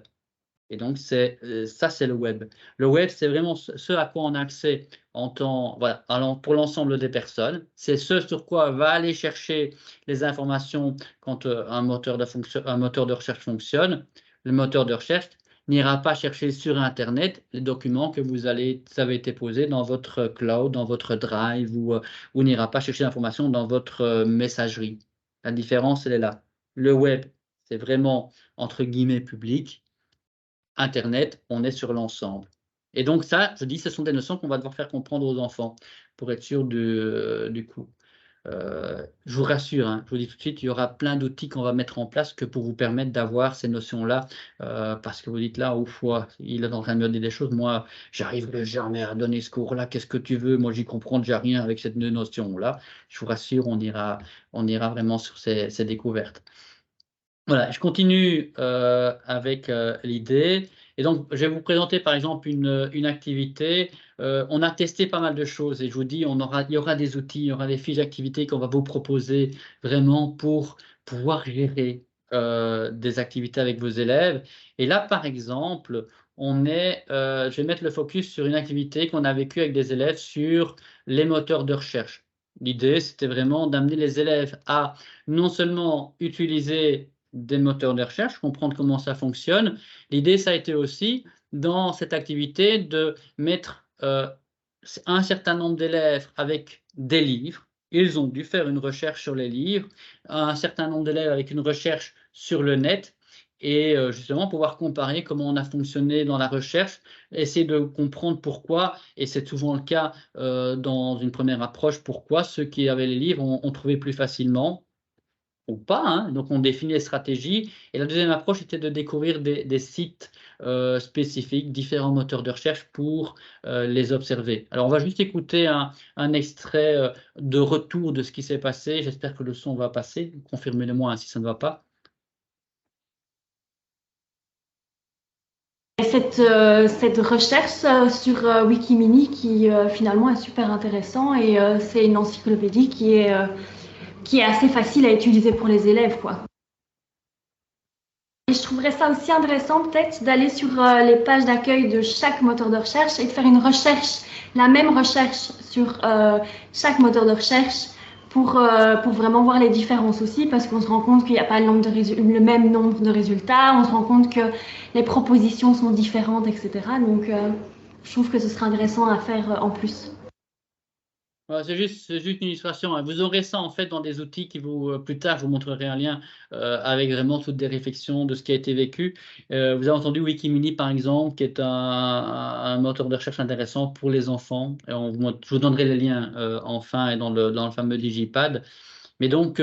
Et donc, ça, c'est le web. Le web, c'est vraiment ce à quoi on a accès voilà, pour l'ensemble des personnes. C'est ce sur quoi va aller chercher les informations quand un moteur de recherche fonctionne. Le moteur de recherche n'ira pas chercher sur Internet les documents que vous avez été posés dans votre cloud, dans votre drive, ou n'ira pas chercher l'information dans votre messagerie. La différence, elle est là. Le web, c'est vraiment, entre guillemets, public. Internet, on est sur l'ensemble. Et donc ça, je dis, ce sont des notions qu'on va devoir faire comprendre aux enfants pour être sûr du coup. Je vous rassure, hein, je vous dis tout de suite, il y aura plein d'outils qu'on va mettre en place que pour vous permettre d'avoir ces notions-là, parce que vous dites là, ouf, il est en train de me dire des choses, moi, j'arriverai jamais à donner ce cours-là, qu'est-ce que tu veux, moi j'y comprends déjà rien avec cette notion-là. Je vous rassure, on ira vraiment sur ces découvertes. Voilà, je continue avec l'idée. Et donc, je vais vous présenter par exemple une activité. On a testé pas mal de choses et je vous dis, il y aura des outils, il y aura des fiches d'activité qu'on va vous proposer vraiment pour pouvoir gérer des activités avec vos élèves. Et là, par exemple, je vais mettre le focus sur une activité qu'on a vécue avec des élèves sur les moteurs de recherche. L'idée, c'était vraiment d'amener les élèves à non seulement utiliser des moteurs de recherche, comprendre comment ça fonctionne. L'idée, ça a été aussi, dans cette activité, de mettre un certain nombre d'élèves avec des livres. Ils ont dû faire une recherche sur les livres, un certain nombre d'élèves avec une recherche sur le net, et justement pouvoir comparer comment on a fonctionné dans la recherche, essayer de comprendre pourquoi, et c'est souvent le cas dans une première approche, pourquoi ceux qui avaient les livres ont trouvé plus facilement ou pas, hein. Donc on définit les stratégies et la deuxième approche était de découvrir des sites spécifiques, différents moteurs de recherche pour les observer. Alors on va juste écouter un extrait de retour de ce qui s'est passé. J'espère que le son va passer. Confirmez-le-moi, hein, si ça ne va pas. Et cette recherche sur Wikimini qui finalement est super intéressant et c'est une encyclopédie qui est assez facile à utiliser pour les élèves, quoi. Et je trouverais ça aussi intéressant peut-être d'aller sur les pages d'accueil de chaque moteur de recherche et de faire une recherche, la même recherche sur chaque moteur de recherche pour vraiment voir les différences aussi, parce qu'on se rend compte qu'il n'y a pas le même nombre de résultats, on se rend compte que les propositions sont différentes, etc. Donc je trouve que ce serait intéressant à faire en plus. Voilà, c'est juste une illustration, hein. Vous aurez ça en fait dans des outils qui plus tard, je vous montrerai un lien avec vraiment toutes des réflexions de ce qui a été vécu. Vous avez entendu Wikimini par exemple, qui est un moteur de recherche intéressant pour les enfants. Et je vous donnerai les liens enfin et dans le fameux Digipad. Mais donc,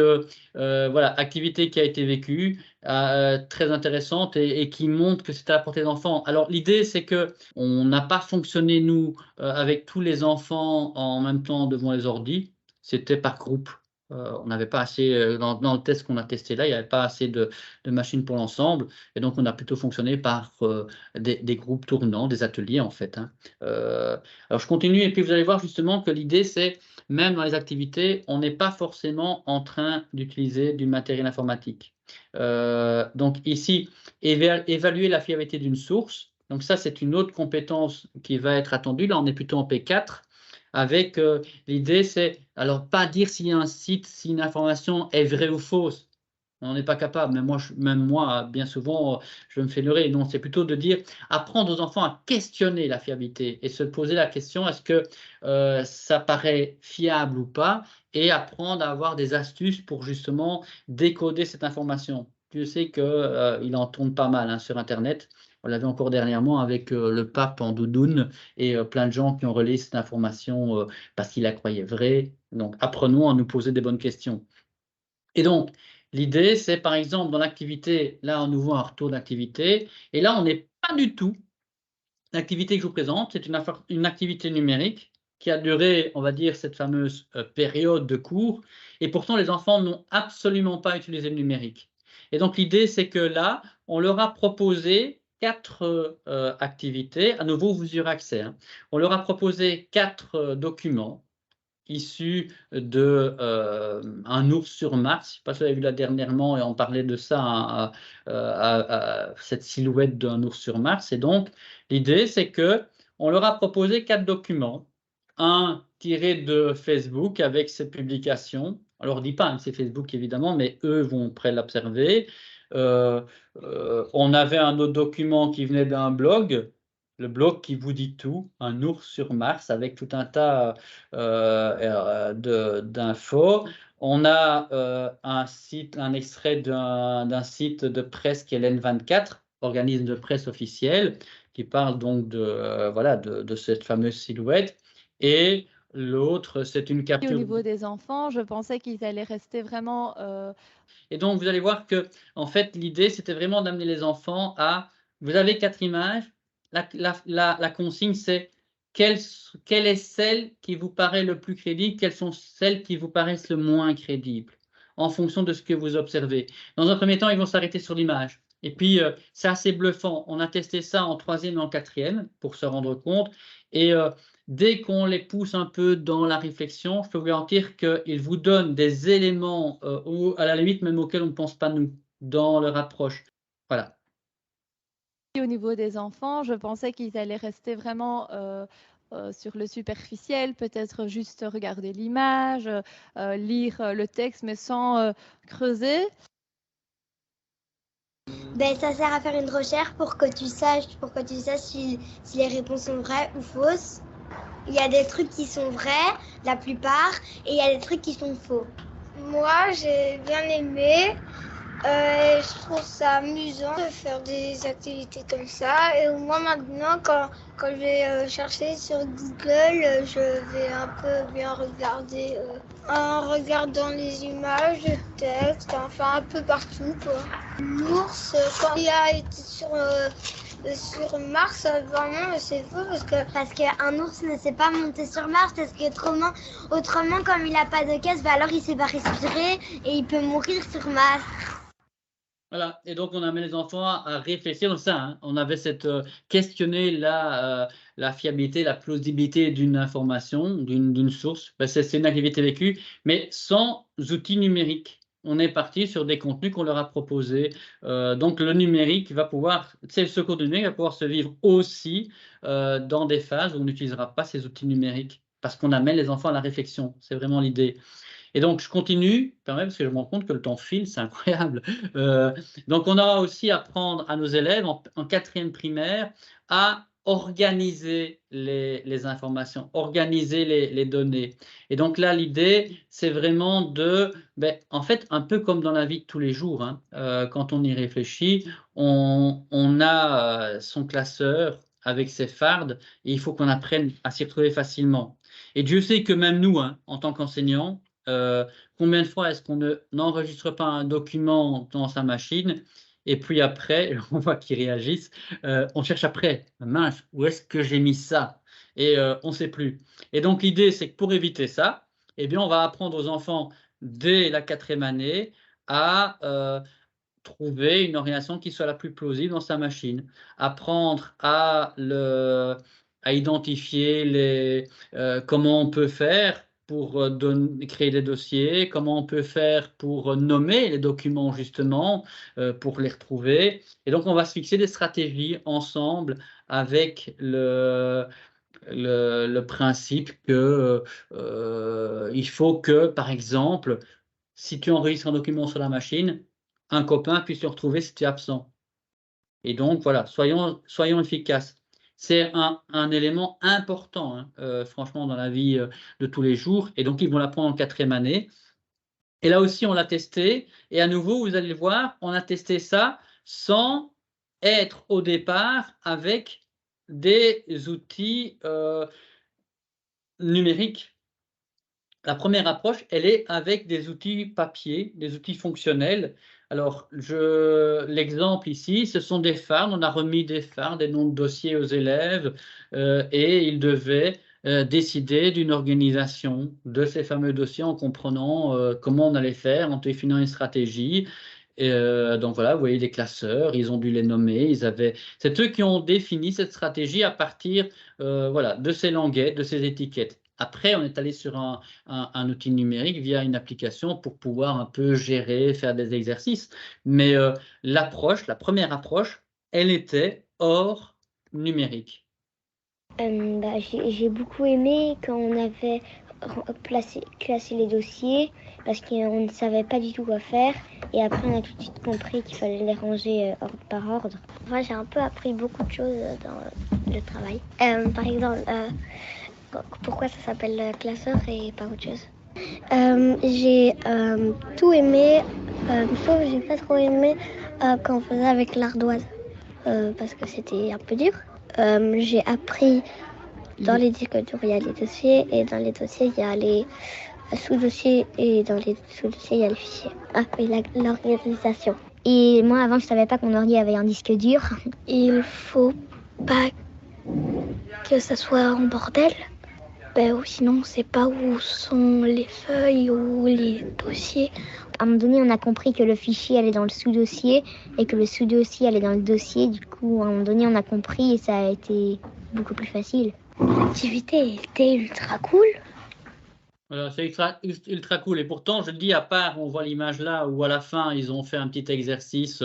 voilà, activité qui a été vécue, très intéressante et qui montre que c'est à la portée des enfants. Alors, l'idée, c'est que on n'a pas fonctionné, nous, avec tous les enfants en même temps devant les ordis. C'était par groupe. On n'avait pas assez, dans le test qu'on a testé là, il n'y avait pas assez de machines pour l'ensemble. Et donc, on a plutôt fonctionné par des groupes tournants, des ateliers, en fait, hein. Euh, alors, je continue et puis vous allez voir justement que l'idée, c'est même dans les activités, on n'est pas forcément en train d'utiliser du matériel informatique. Donc ici, évaluer la fiabilité d'une source. Donc ça, c'est une autre compétence qui va être attendue. Là, on est plutôt en P4 avec l'idée, c'est alors pas dire si un site, si une information est vraie ou fausse. On n'est pas capable, même moi, bien souvent, je me fais leurrer. Non, c'est plutôt de dire, apprendre aux enfants à questionner la fiabilité et se poser la question, est-ce que ça paraît fiable ou pas, et apprendre à avoir des astuces pour justement décoder cette information. Je sais qu'il en tourne pas mal, hein, sur Internet. On l'avait encore dernièrement avec le pape en doudoune et plein de gens qui ont relayé cette information parce qu'ils la croyaient vraie. Donc, apprenons à nous poser des bonnes questions. Et donc, l'idée, c'est par exemple dans l'activité, là, on nous voit un retour d'activité, et là, on n'est pas du tout. L'activité que je vous présente, c'est une activité numérique qui a duré, on va dire, cette fameuse période de cours, et pourtant, les enfants n'ont absolument pas utilisé le numérique. Et donc, l'idée, c'est que là, on leur a proposé quatre activités. À nouveau, vous y aurez accès, hein. On leur a proposé quatre documents issu de un ours sur Mars. Je ne sais pas si vous avez vu là dernièrement et on parlait de ça, hein, cette silhouette d'un ours sur Mars. Et donc, l'idée, c'est que on leur a proposé quatre documents. Un tiré de Facebook avec ses publications. On ne leur dit pas, hein, c'est Facebook évidemment, mais eux vont près l'observer. Euh, on avait un autre document qui venait d'un blog, le blog qui vous dit tout, un ours sur Mars avec tout un tas d'infos. On a un extrait d'un site de presse qui est l'N24, organisme de presse officiel, qui parle donc voilà, de cette fameuse silhouette. Et l'autre, c'est une Au capture. niveau des enfants, je pensais qu'ils allaient rester vraiment Et donc, vous allez voir que, en fait, l'idée, c'était vraiment d'amener les enfants à. Vous avez quatre images. La consigne, c'est quelle est celle qui vous paraît le plus crédible, quelles sont celles qui vous paraissent le moins crédibles. en fonction de ce que vous observez. Dans un premier temps, ils vont s'arrêter sur l'image. Et puis, c'est assez bluffant. On a testé ça en 3e et en 4e pour se rendre compte. Et dès qu'on les pousse un peu dans la réflexion, je peux vous garantir qu'ils vous donnent des éléments, ou à la limite même auxquels on ne pense pas nous, dans leur approche. Voilà. Au niveau des enfants, je pensais qu'ils allaient rester vraiment sur le superficiel, peut-être juste regarder l'image, lire le texte, mais sans creuser. Ben, ça sert à faire une recherche pour que tu saches si les réponses sont vraies ou fausses. Il y a des trucs qui sont vrais, la plupart, et il y a des trucs qui sont faux. Moi, j'ai bien aimé. Je trouve ça amusant de faire des activités comme ça. Et moi, maintenant, quand je vais chercher sur Google, je vais un peu bien regarder en regardant les images, le texte, enfin un peu partout, quoi. L'ours, quand il a été sur Mars, vraiment, c'est faux parce qu'un ours ne sait pas monter sur Mars parce autrement, comme il n'a pas de caisse, alors il ne sait pas respirer et il peut mourir sur Mars. Voilà, et donc on amène les enfants à réfléchir dans ça. Hein. On avait questionné la fiabilité, la plausibilité d'une information, d'une source. Ben, c'est une activité vécue, mais sans outils numériques. On est parti sur des contenus qu'on leur a proposés. Donc le numérique va pouvoir, ce cours de numérique va pouvoir se vivre aussi dans des phases où on n'utilisera pas ces outils numériques, parce qu'on amène les enfants à la réflexion. C'est vraiment l'idée. Et donc, je continue, quand même, parce que je me rends compte que le temps file, c'est incroyable. Donc, on aura aussi à apprendre à nos élèves en 4e primaire à organiser les informations, organiser les données. Et donc là, l'idée, c'est vraiment en fait, un peu comme dans la vie de tous les jours, hein, quand on y réfléchit, on a son classeur avec ses fardes, et il faut qu'on apprenne à s'y retrouver facilement. Et Dieu sait que même nous, hein, en tant qu'enseignants, combien de fois est-ce qu'on n'enregistre pas un document dans sa machine et puis après, on voit qu'ils réagissent, on cherche après, mince, où est-ce que j'ai mis ça? Et on ne sait plus. Et donc l'idée, c'est que pour éviter ça, eh bien, on va apprendre aux enfants dès la 4e année à trouver une orientation qui soit la plus plausible dans sa machine, apprendre à identifier comment on peut faire pour créer des dossiers, comment on peut faire pour nommer les documents justement, pour les retrouver. Et donc, on va se fixer des stratégies ensemble avec le principe que il faut que, par exemple, si tu enregistres un document sur la machine, un copain puisse le retrouver si tu es absent. Et donc, voilà, soyons efficaces. C'est un élément important, hein, franchement, dans la vie de tous les jours. Et donc, ils vont l'apprendre en 4e année. Et là aussi, on l'a testé. Et à nouveau, vous allez le voir, on a testé ça sans être au départ avec des outils numériques. La première approche, elle est avec des outils papier, des outils fonctionnels. Alors, l'exemple ici, ce sont des fards. On a remis des fards, des noms de dossiers aux élèves et ils devaient décider d'une organisation de ces fameux dossiers en comprenant comment on allait faire, en définissant une stratégie. Donc voilà, vous voyez les classeurs, ils ont dû les nommer. C'est eux qui ont défini cette stratégie à partir voilà, de ces languettes, de ces étiquettes. Après, on est allé sur un outil numérique via une application pour pouvoir un peu gérer, faire des exercices. Mais la première approche, elle était hors numérique. J'ai beaucoup aimé quand on avait classé les dossiers parce qu'on ne savait pas du tout quoi faire et après on a tout de suite compris qu'il fallait les ranger ordre par ordre. Moi j'ai un peu appris beaucoup de choses dans le travail. Par exemple, pourquoi ça s'appelle classeur et pas autre chose. J'ai tout aimé, sauf j'ai pas trop aimé quand on faisait avec l'ardoise parce que c'était un peu dur. J'ai appris dans les disques durs, il y a les dossiers et dans les dossiers, il y a les sous-dossiers et dans les sous-dossiers, il y a les fichiers. Ah, et l'organisation. Et moi, avant, je savais pas que mon ordi avait un disque dur. Il faut pas que ça soit en bordel. Ou sinon, on ne sait pas où sont les feuilles ou les dossiers. À un moment donné, on a compris que le fichier allait dans le sous-dossier et que le sous-dossier allait dans le dossier. Du coup, à un moment donné, on a compris et ça a été beaucoup plus facile. L'activité était ultra cool. Voilà, c'est ultra cool. Et pourtant, je le dis, à part, on voit l'image là où à la fin, ils ont fait un petit exercice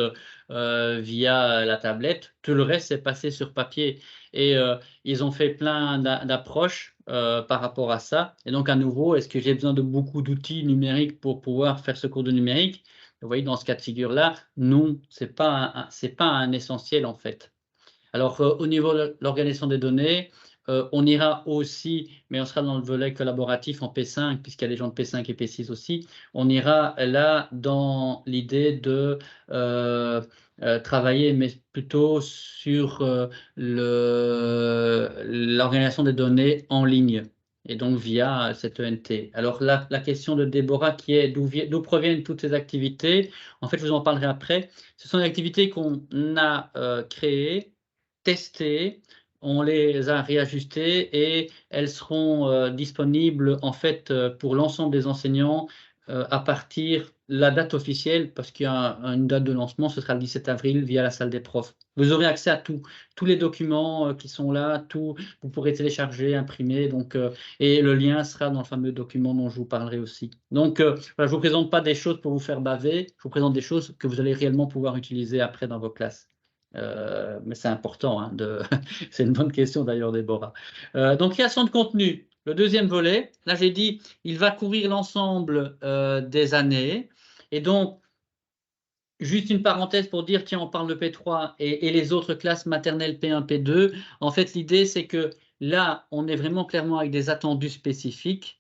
via la tablette. Tout le reste, c'est passé sur papier. Et ils ont fait plein d'approches par rapport à ça. Et donc, à nouveau, est-ce que j'ai besoin de beaucoup d'outils numériques pour pouvoir faire ce cours de numérique? Vous voyez, dans ce cas de figure-là, non, c'est pas un essentiel en fait. Alors, au niveau de l'organisation des données, on ira aussi, mais on sera dans le volet collaboratif en P5, puisqu'il y a les gens de P5 et P6 aussi. On ira là dans l'idée de travailler, mais plutôt sur l'organisation des données en ligne, et donc via cette ENT. Alors, la question de Déborah, qui est d'où proviennent toutes ces activités, en fait, je vous en parlerai après. Ce sont des activités qu'on a créées, testées, on les a réajustées et elles seront disponibles en fait pour l'ensemble des enseignants à partir de la date officielle, parce qu'il y a une date de lancement, ce sera le 17 avril via la salle des profs. Vous aurez accès à tous les documents qui sont là, tout, vous pourrez télécharger, imprimer, donc, et le lien sera dans le fameux document dont je vous parlerai aussi. Donc, voilà, je ne vous présente pas des choses pour vous faire baver, je vous présente des choses que vous allez réellement pouvoir utiliser après dans vos classes. Mais c'est important, hein, c'est une bonne question d'ailleurs, Déborah. Donc, création de contenu, le deuxième volet. Là, j'ai dit, il va couvrir l'ensemble des années. Et donc, juste une parenthèse pour dire, tiens, on parle de P3 et les autres classes maternelles P1, P2. En fait, l'idée, c'est que là, on est vraiment clairement avec des attendus spécifiques.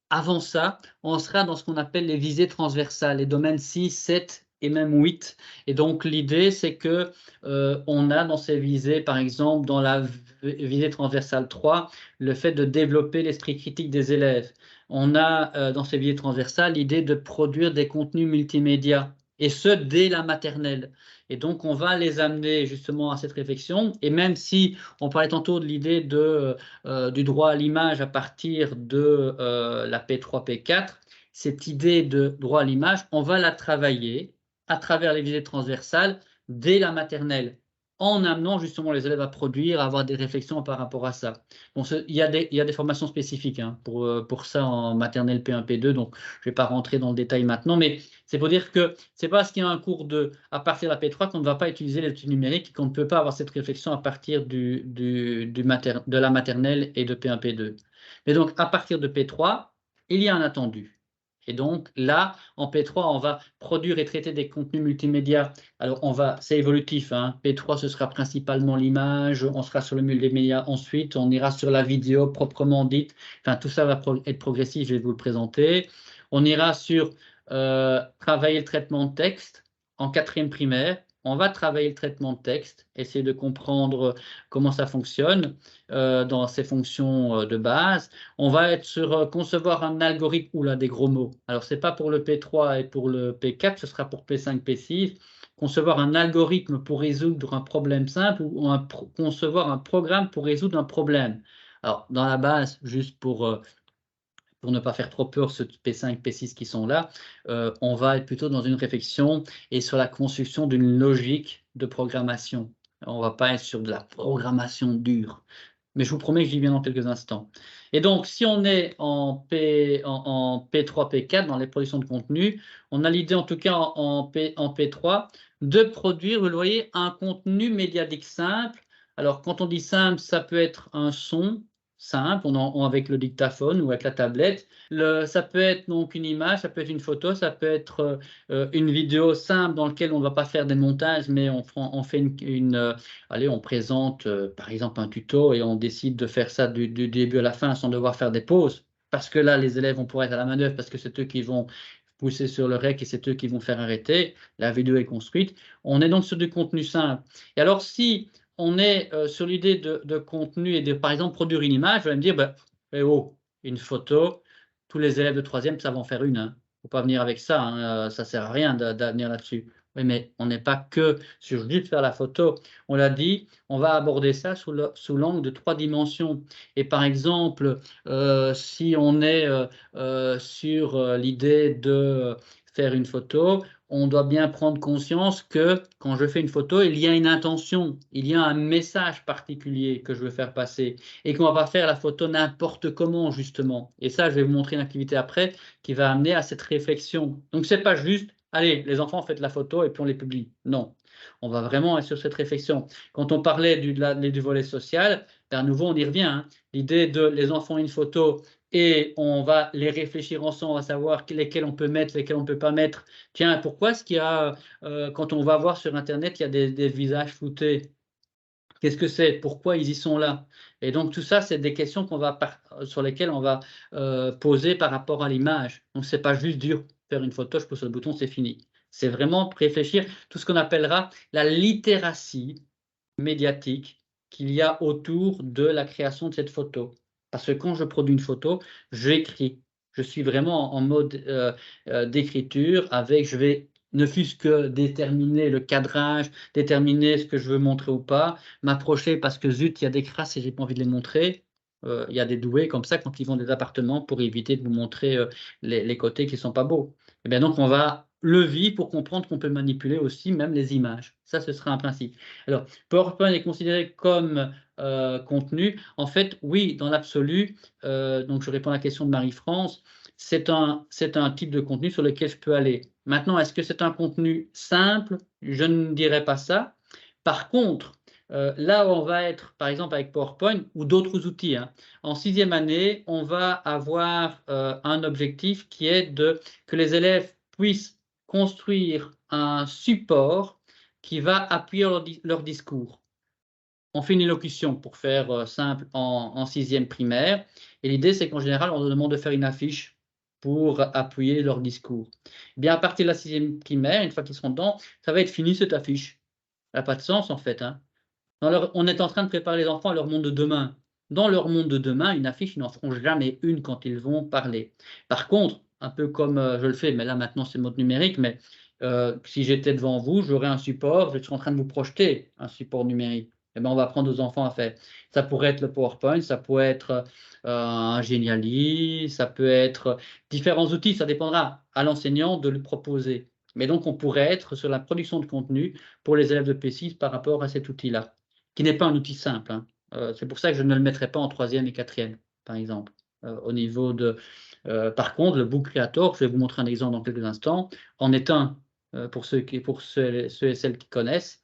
Avant ça, on sera dans ce qu'on appelle les visées transversales, les domaines 6, 7 et même 8. Et donc, l'idée, c'est que on a dans ces visées, par exemple, dans la visée transversale 3, le fait de développer l'esprit critique des élèves. On a dans ces visées transversales l'idée de produire des contenus multimédia, et ce, dès la maternelle. Et donc, on va les amener justement à cette réflexion. Et même si on parlait tantôt de l'idée du droit à l'image à partir de la P3, P4, cette idée de droit à l'image, on va la travailler à travers les visées transversales dès la maternelle, en amenant justement les élèves à produire, à avoir des réflexions par rapport à ça. Bon, il y a des formations spécifiques hein, pour ça en maternelle P1, P2, donc je ne vais pas rentrer dans le détail maintenant, mais c'est pour dire que c'est parce qu'il y a un cours à partir de la P3 qu'on ne va pas utiliser les outils numériques et qu'on ne peut pas avoir cette réflexion à partir de la maternelle et de P1, P2. Mais donc, à partir de P3, il y a un attendu. Et donc là, en P3, on va produire et traiter des contenus multimédia. Alors, c'est évolutif, hein. P3, ce sera principalement l'image, on sera sur le multimédia ensuite, on ira sur la vidéo proprement dite. Enfin, tout ça va être progressif, je vais vous le présenter. On ira sur travailler le traitement de texte en 4e primaire. On va travailler le traitement de texte, essayer de comprendre comment ça fonctionne dans ses fonctions de base. On va être sur concevoir un algorithme, ou là des gros mots. Alors, ce n'est pas pour le P3 et pour le P4, ce sera pour P5, P6. Concevoir un algorithme pour résoudre un problème simple ou concevoir un programme pour résoudre un problème. Alors, dans la base, juste pour ne pas faire trop peur ceux de P5, P6 qui sont là, on va être plutôt dans une réflexion et sur la construction d'une logique de programmation. On ne va pas être sur de la programmation dure. Mais je vous promets que j'y viens dans quelques instants. Et donc, si on est en P3, P4, dans les productions de contenu, on a l'idée, en tout cas en P3, de produire, vous le voyez, un contenu médiatique simple. Alors, quand on dit simple, ça peut être un son simple, avec le dictaphone ou avec la tablette. Ça peut être donc une image, ça peut être une photo, ça peut être une vidéo simple dans laquelle on ne va pas faire des montages, mais on fait allez, on présente par exemple un tuto et on décide de faire ça du début à la fin sans devoir faire des pauses. Parce que là, les élèves vont pouvoir être à la manœuvre parce que c'est eux qui vont pousser sur le rec et c'est eux qui vont faire arrêter. La vidéo est construite. On est donc sur du contenu simple. Et alors, si on est sur l'idée de contenu et de, par exemple, produire une image, vous allez me dire, une photo, tous les élèves de 3e savent en faire une. Il ne faut pas venir avec ça, hein, ça ne sert à rien de venir là-dessus. Oui, mais on n'est pas que sur juste faire la photo. On l'a dit, on va aborder ça sous l'angle de 3 dimensions. Et par exemple, si on est sur l'idée de faire une photo, on doit bien prendre conscience que quand je fais une photo, il y a une intention, il y a un message particulier que je veux faire passer et qu'on ne va pas faire la photo n'importe comment, justement. Et ça, je vais vous montrer une activité après qui va amener à cette réflexion. Donc, ce n'est pas juste allez, les enfants, faites la photo et puis on les publie. Non, on va vraiment être sur cette réflexion. Quand on parlait du volet social, ben à nouveau, on y revient. Hein. L'idée de les enfants une photo et on va les réfléchir ensemble à savoir lesquels on peut mettre, lesquels on ne peut pas mettre. Tiens, pourquoi est-ce qu'il y a, quand on va voir sur Internet, il y a des visages floutés? Qu'est-ce que c'est? Pourquoi ils y sont là? Et donc tout ça, c'est des questions sur lesquelles on va poser par rapport à l'image. Donc c'est pas juste dur, faire une photo, je pousse sur le bouton, c'est fini. C'est vraiment réfléchir tout ce qu'on appellera la littératie médiatique qu'il y a autour de la création de cette photo. Parce que quand je produis une photo, j'écris. Je suis vraiment en mode d'écriture avec, je vais ne fût-ce que déterminer le cadrage, déterminer ce que je veux montrer ou pas, m'approcher parce que zut, il y a des crasses et j'ai pas envie de les montrer. Il y a des doués comme ça quand ils vont des appartements pour éviter de vous montrer les côtés qui sont pas beaux. Et bien donc on va le vivre pour comprendre qu'on peut manipuler aussi même les images. Ça, ce sera un principe. Alors, PowerPoint est considéré comme contenu. En fait, oui, dans l'absolu, donc je réponds à la question de Marie-France, c'est un type de contenu sur lequel je peux aller. Maintenant, est-ce que c'est un contenu simple? Je ne dirais pas ça. Par contre, là où on va être, par exemple avec PowerPoint ou d'autres outils, hein, en 6e année, on va avoir un objectif qui est que les élèves puissent construire un support qui va appuyer leur discours. On fait une élocution pour faire simple en 6e primaire. Et l'idée, c'est qu'en général, on leur demande de faire une affiche pour appuyer leur discours. Eh bien, à partir de la 6e primaire, une fois qu'ils seront dedans, ça va être fini cette affiche. Ça n'a pas de sens en fait. Hein. On est en train de préparer les enfants à leur monde de demain. Dans leur monde de demain, une affiche, ils n'en feront jamais une quand ils vont parler. Par contre, un peu comme je le fais, mais là maintenant c'est mode numérique, mais si j'étais devant vous, j'aurais un support, je suis en train de vous projeter un support numérique. Eh bien, on va apprendre aux enfants à faire. Ça pourrait être le PowerPoint, ça pourrait être un Geniali, ça peut être différents outils, ça dépendra à l'enseignant de le proposer. Mais donc, on pourrait être sur la production de contenu pour les élèves de P6 par rapport à cet outil-là, qui n'est pas un outil simple. Hein. C'est pour ça que je ne le mettrai pas en 3e et 4e, par exemple. Au niveau de. Par contre, le Book Creator, je vais vous montrer un exemple dans quelques instants, en est un pour ceux et celles qui connaissent.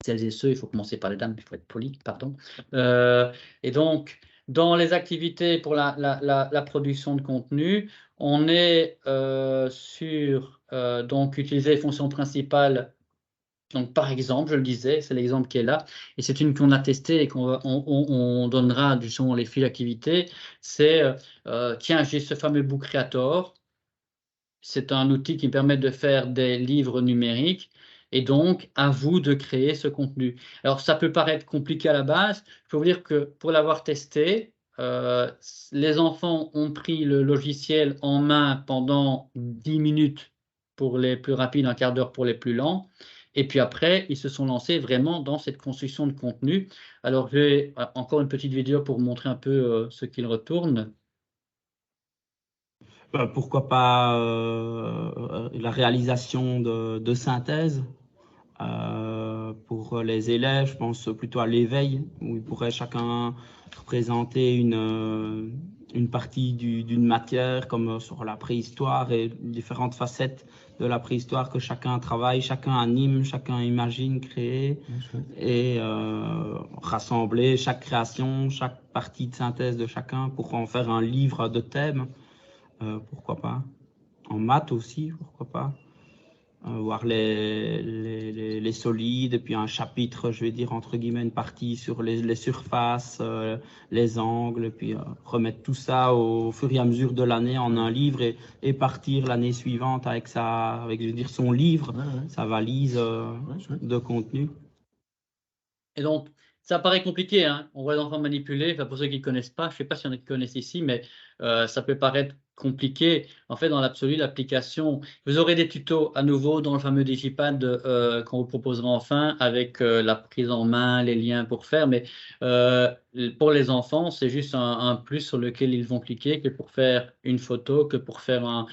Celles et ceux, il faut commencer par les dames, il faut être poli, pardon. Et donc, dans les activités pour la production de contenu, on est sur donc utiliser les fonctions principales. Donc, par exemple, je le disais, c'est l'exemple qui est là, et c'est une qu'on a testée et on donnera justement les fils d'activité. C'est, tiens, j'ai ce fameux Book Creator. C'est un outil qui permet de faire des livres numériques. Et donc, à vous de créer ce contenu. Alors, ça peut paraître compliqué à la base. Je peux vous dire que pour l'avoir testé, les enfants ont pris le logiciel en main pendant 10 minutes pour les plus rapides, un quart d'heure pour les plus lents. Et puis après, ils se sont lancés vraiment dans cette construction de contenu. Alors, j'ai encore une petite vidéo pour vous montrer un peu ce qu'ils retournent. Pourquoi pas la réalisation de synthèse pour les élèves, je pense plutôt à l'éveil, où ils pourraient chacun représenter une partie d'une matière, comme sur la préhistoire et différentes facettes de la préhistoire que chacun travaille, chacun anime, chacun imagine, crée, et rassembler chaque création, chaque partie de synthèse de chacun pour en faire un livre de thème. Pourquoi pas. En maths aussi, pourquoi pas. Voir les solides, et puis un chapitre, je vais dire, entre guillemets, une partie sur les surfaces, les angles, et puis remettre tout ça au fur et à mesure de l'année en un livre et partir l'année suivante avec, je veux dire, son livre, sa valise de contenu. Et donc, ça paraît compliqué, hein. On voit les enfants manipuler. Enfin, pour ceux qui ne connaissent pas, je ne sais pas s'il y en a qui connaissent ici, mais ça peut paraître compliqué. En fait, dans l'absolu, l'application, vous aurez des tutos à nouveau dans le fameux Digipad qu'on vous proposera enfin avec la prise en main, les liens pour faire. Mais pour les enfants, c'est juste un plus sur lequel ils vont cliquer que pour faire une photo, que pour faire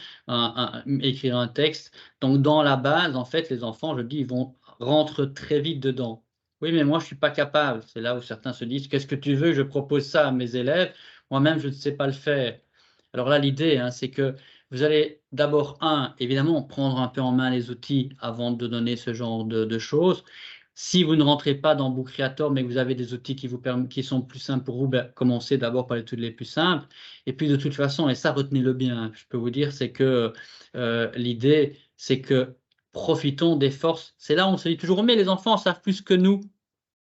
écrire un texte. Donc, dans la base, en fait, les enfants, je dis, ils vont rentrer très vite dedans. Oui, mais moi, je ne suis pas capable. C'est là où certains se disent, qu'est-ce que tu veux? Je propose ça à mes élèves. Moi-même, je ne sais pas le faire. Alors là, l'idée, hein, c'est que vous allez d'abord, évidemment, prendre un peu en main les outils avant de donner ce genre de choses. Si vous ne rentrez pas dans Book Creator, mais que vous avez des outils qui sont plus simples pour vous, ben, commencez d'abord par les trucs les plus simples. Et puis de toute façon, et ça retenez-le bien, hein, je peux vous dire, c'est que l'idée, c'est que profitons des forces. C'est là où on se dit toujours, mais les enfants savent plus que nous.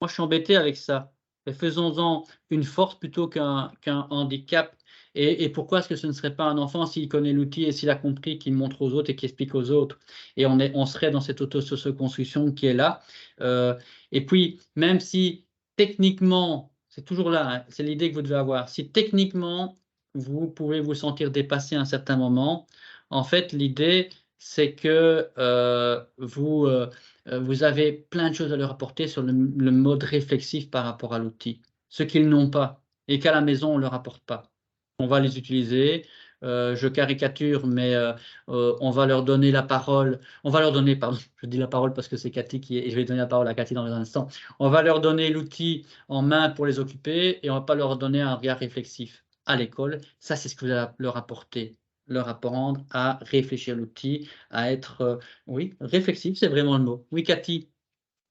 Moi, je suis embêté avec ça. Mais faisons-en une force plutôt qu'un handicap. Et pourquoi est-ce que ce ne serait pas un enfant s'il connaît l'outil et s'il a compris qu'il montre aux autres et qu'il explique aux autres? Et on serait dans cette auto-construction qui est là. Et puis, même si techniquement, c'est toujours là, hein, c'est l'idée que vous devez avoir, si techniquement, vous pouvez vous sentir dépassé à un certain moment, en fait, l'idée, c'est que vous avez plein de choses à leur apporter sur le mode réflexif par rapport à l'outil, ce qu'ils n'ont pas et qu'à la maison, on ne leur apporte pas. On va les utiliser, je caricature, mais on va leur donner la parole, on va leur donner, pardon, je dis la parole parce que c'est Cathy et je vais donner la parole à Cathy dans un instant, on va leur donner l'outil en main pour les occuper et on ne va pas leur donner un regard réflexif à l'école. Ça, c'est ce que vous allez leur apporter, leur apprendre à réfléchir l'outil, à être, oui, réflexif, c'est vraiment le mot. Oui, Cathy.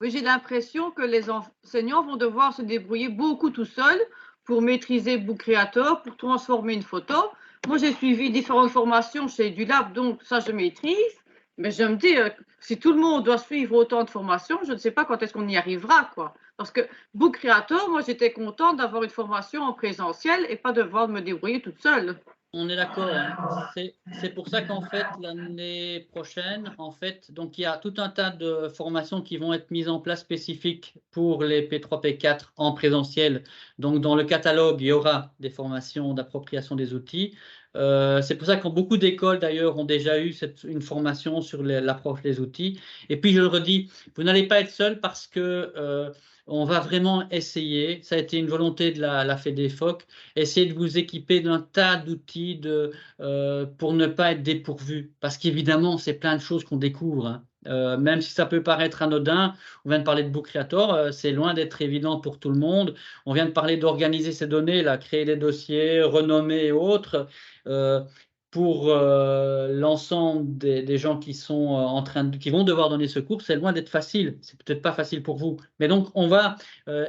Oui, j'ai l'impression que les enseignants vont devoir se débrouiller beaucoup tout seuls pour maîtriser Book Creator, pour transformer une photo. Moi, j'ai suivi différentes formations chez EduLab, donc ça, je maîtrise. Mais je me dis, si tout le monde doit suivre autant de formations, je ne sais pas quand est-ce qu'on y arrivera, quoi. Parce que Book Creator, moi, j'étais contente d'avoir une formation en présentiel et pas devoir me débrouiller toute seule. On est d'accord, hein. C'est pour ça qu'en fait, l'année prochaine, en fait, donc il y a tout un tas de formations qui vont être mises en place spécifiques pour les P3, P4 en présentiel. Donc, dans le catalogue, il y aura des formations d'appropriation des outils. C'est pour ça que beaucoup d'écoles, d'ailleurs, ont déjà eu une formation sur l'approche des outils. Et puis, je le redis, vous n'allez pas être seul parce que on va vraiment essayer, ça a été une volonté de la FEDEFOC, essayer de vous équiper d'un tas d'outils pour ne pas être dépourvu. Parce qu'évidemment, c'est plein de choses qu'on découvre, hein. Même si ça peut paraître anodin, on vient de parler de Book Creator, c'est loin d'être évident pour tout le monde. On vient de parler d'organiser ces données, là, créer des dossiers, renommer et autres. Pour l'ensemble des gens qui sont qui vont devoir donner ce cours, c'est loin d'être facile. C'est peut-être pas facile pour vous. Mais donc, on va,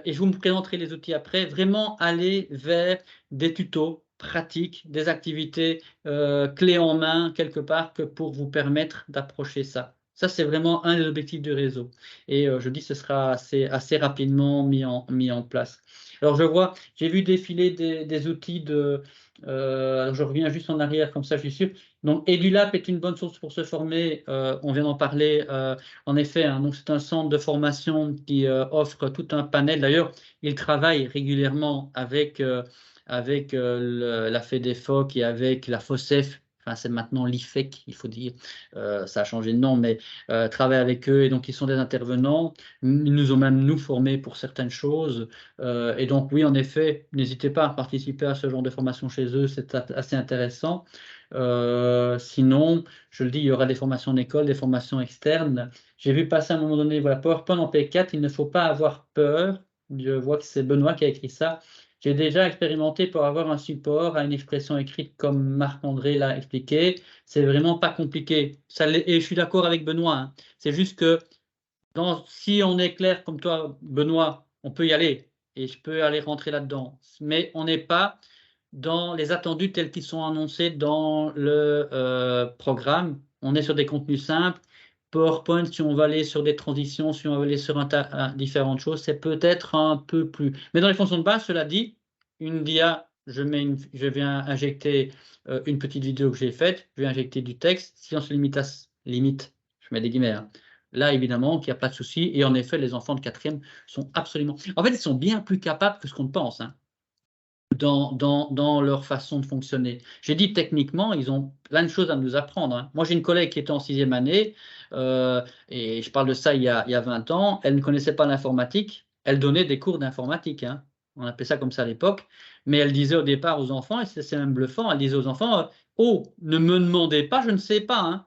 et je vous présenterai les outils après, vraiment aller vers des tutos pratiques, des activités clés en main, quelque part, que pour vous permettre d'approcher ça. Ça, c'est vraiment un des objectifs du réseau. Et je dis, ce sera assez rapidement mis en place. Alors, j'ai vu défiler des outils je reviens juste en arrière, comme ça, je suis sûr. Donc, EduLab est une bonne source pour se former. On vient d'en parler, en effet, hein. Donc, c'est un centre de formation qui offre tout un panel. D'ailleurs, il travaille régulièrement avec la FEDEFOC et avec la FOSEF. Enfin, c'est maintenant l'IFEC, il faut dire. Ça a changé de nom, mais travaille avec eux. Et donc, ils sont des intervenants. Ils nous ont même, nous, formés pour certaines choses. Et donc, oui, en effet, n'hésitez pas à participer à ce genre de formation chez eux. C'est assez intéressant. Sinon, je le dis, il y aura des formations d'école, des formations externes. J'ai vu passer à un moment donné, voilà, PowerPoint en P4, il ne faut pas avoir peur. Je vois que c'est Benoît qui a écrit ça. J'ai déjà expérimenté pour avoir un support à une expression écrite comme Marc-André l'a expliqué. C'est vraiment pas compliqué. Et je suis d'accord avec Benoît, hein. C'est juste que si on est clair comme toi, Benoît, on peut y aller et je peux aller rentrer là-dedans. Mais on n'est pas dans les attendus tels qu'ils sont annoncés dans le programme. On est sur des contenus simples. PowerPoint, si on va aller sur des transitions, si on va aller sur différentes choses, c'est peut-être un peu plus. Mais dans les fonctions de base, cela dit, une DIA, je viens injecter une petite vidéo que j'ai faite, je vais injecter du texte. Si on se limite, je mets des guillemets, hein. Là, évidemment, qu'il n'y a pas de souci. Et en effet, les enfants de 4e sont absolument… En fait, ils sont bien plus capables que ce qu'on pense, hein. dans leur façon de fonctionner. J'ai dit techniquement, ils ont plein de choses à nous apprendre, hein. Moi, j'ai une collègue qui était en 6e année, et je parle de ça il y a 20 ans, elle ne connaissait pas l'informatique, elle donnait des cours d'informatique, hein. On appelait ça comme ça à l'époque, mais elle disait au départ aux enfants, et c'est même bluffant, elle disait aux enfants, oh, ne me demandez pas, je ne sais pas, hein.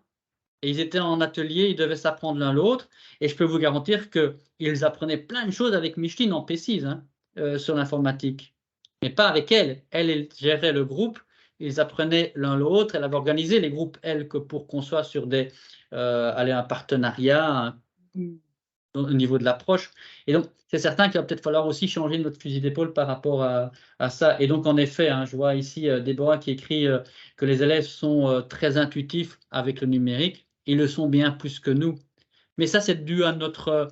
Et ils étaient en atelier, ils devaient s'apprendre l'un l'autre, et je peux vous garantir qu'ils apprenaient plein de choses avec Micheline en P6, hein, sur l'informatique. Mais pas avec elle. Elle gérait le groupe, ils apprenaient l'un l'autre, elle avait organisé les groupes, elle, que pour qu'on soit sur un partenariat au niveau de l'approche. Et donc, c'est certain qu'il va peut-être falloir aussi changer notre fusil d'épaule par rapport à ça. Et donc, en effet, hein, je vois ici Déborah qui écrit que les élèves sont très intuitifs avec le numérique. Ils le sont bien plus que nous. Mais ça, c'est dû à notre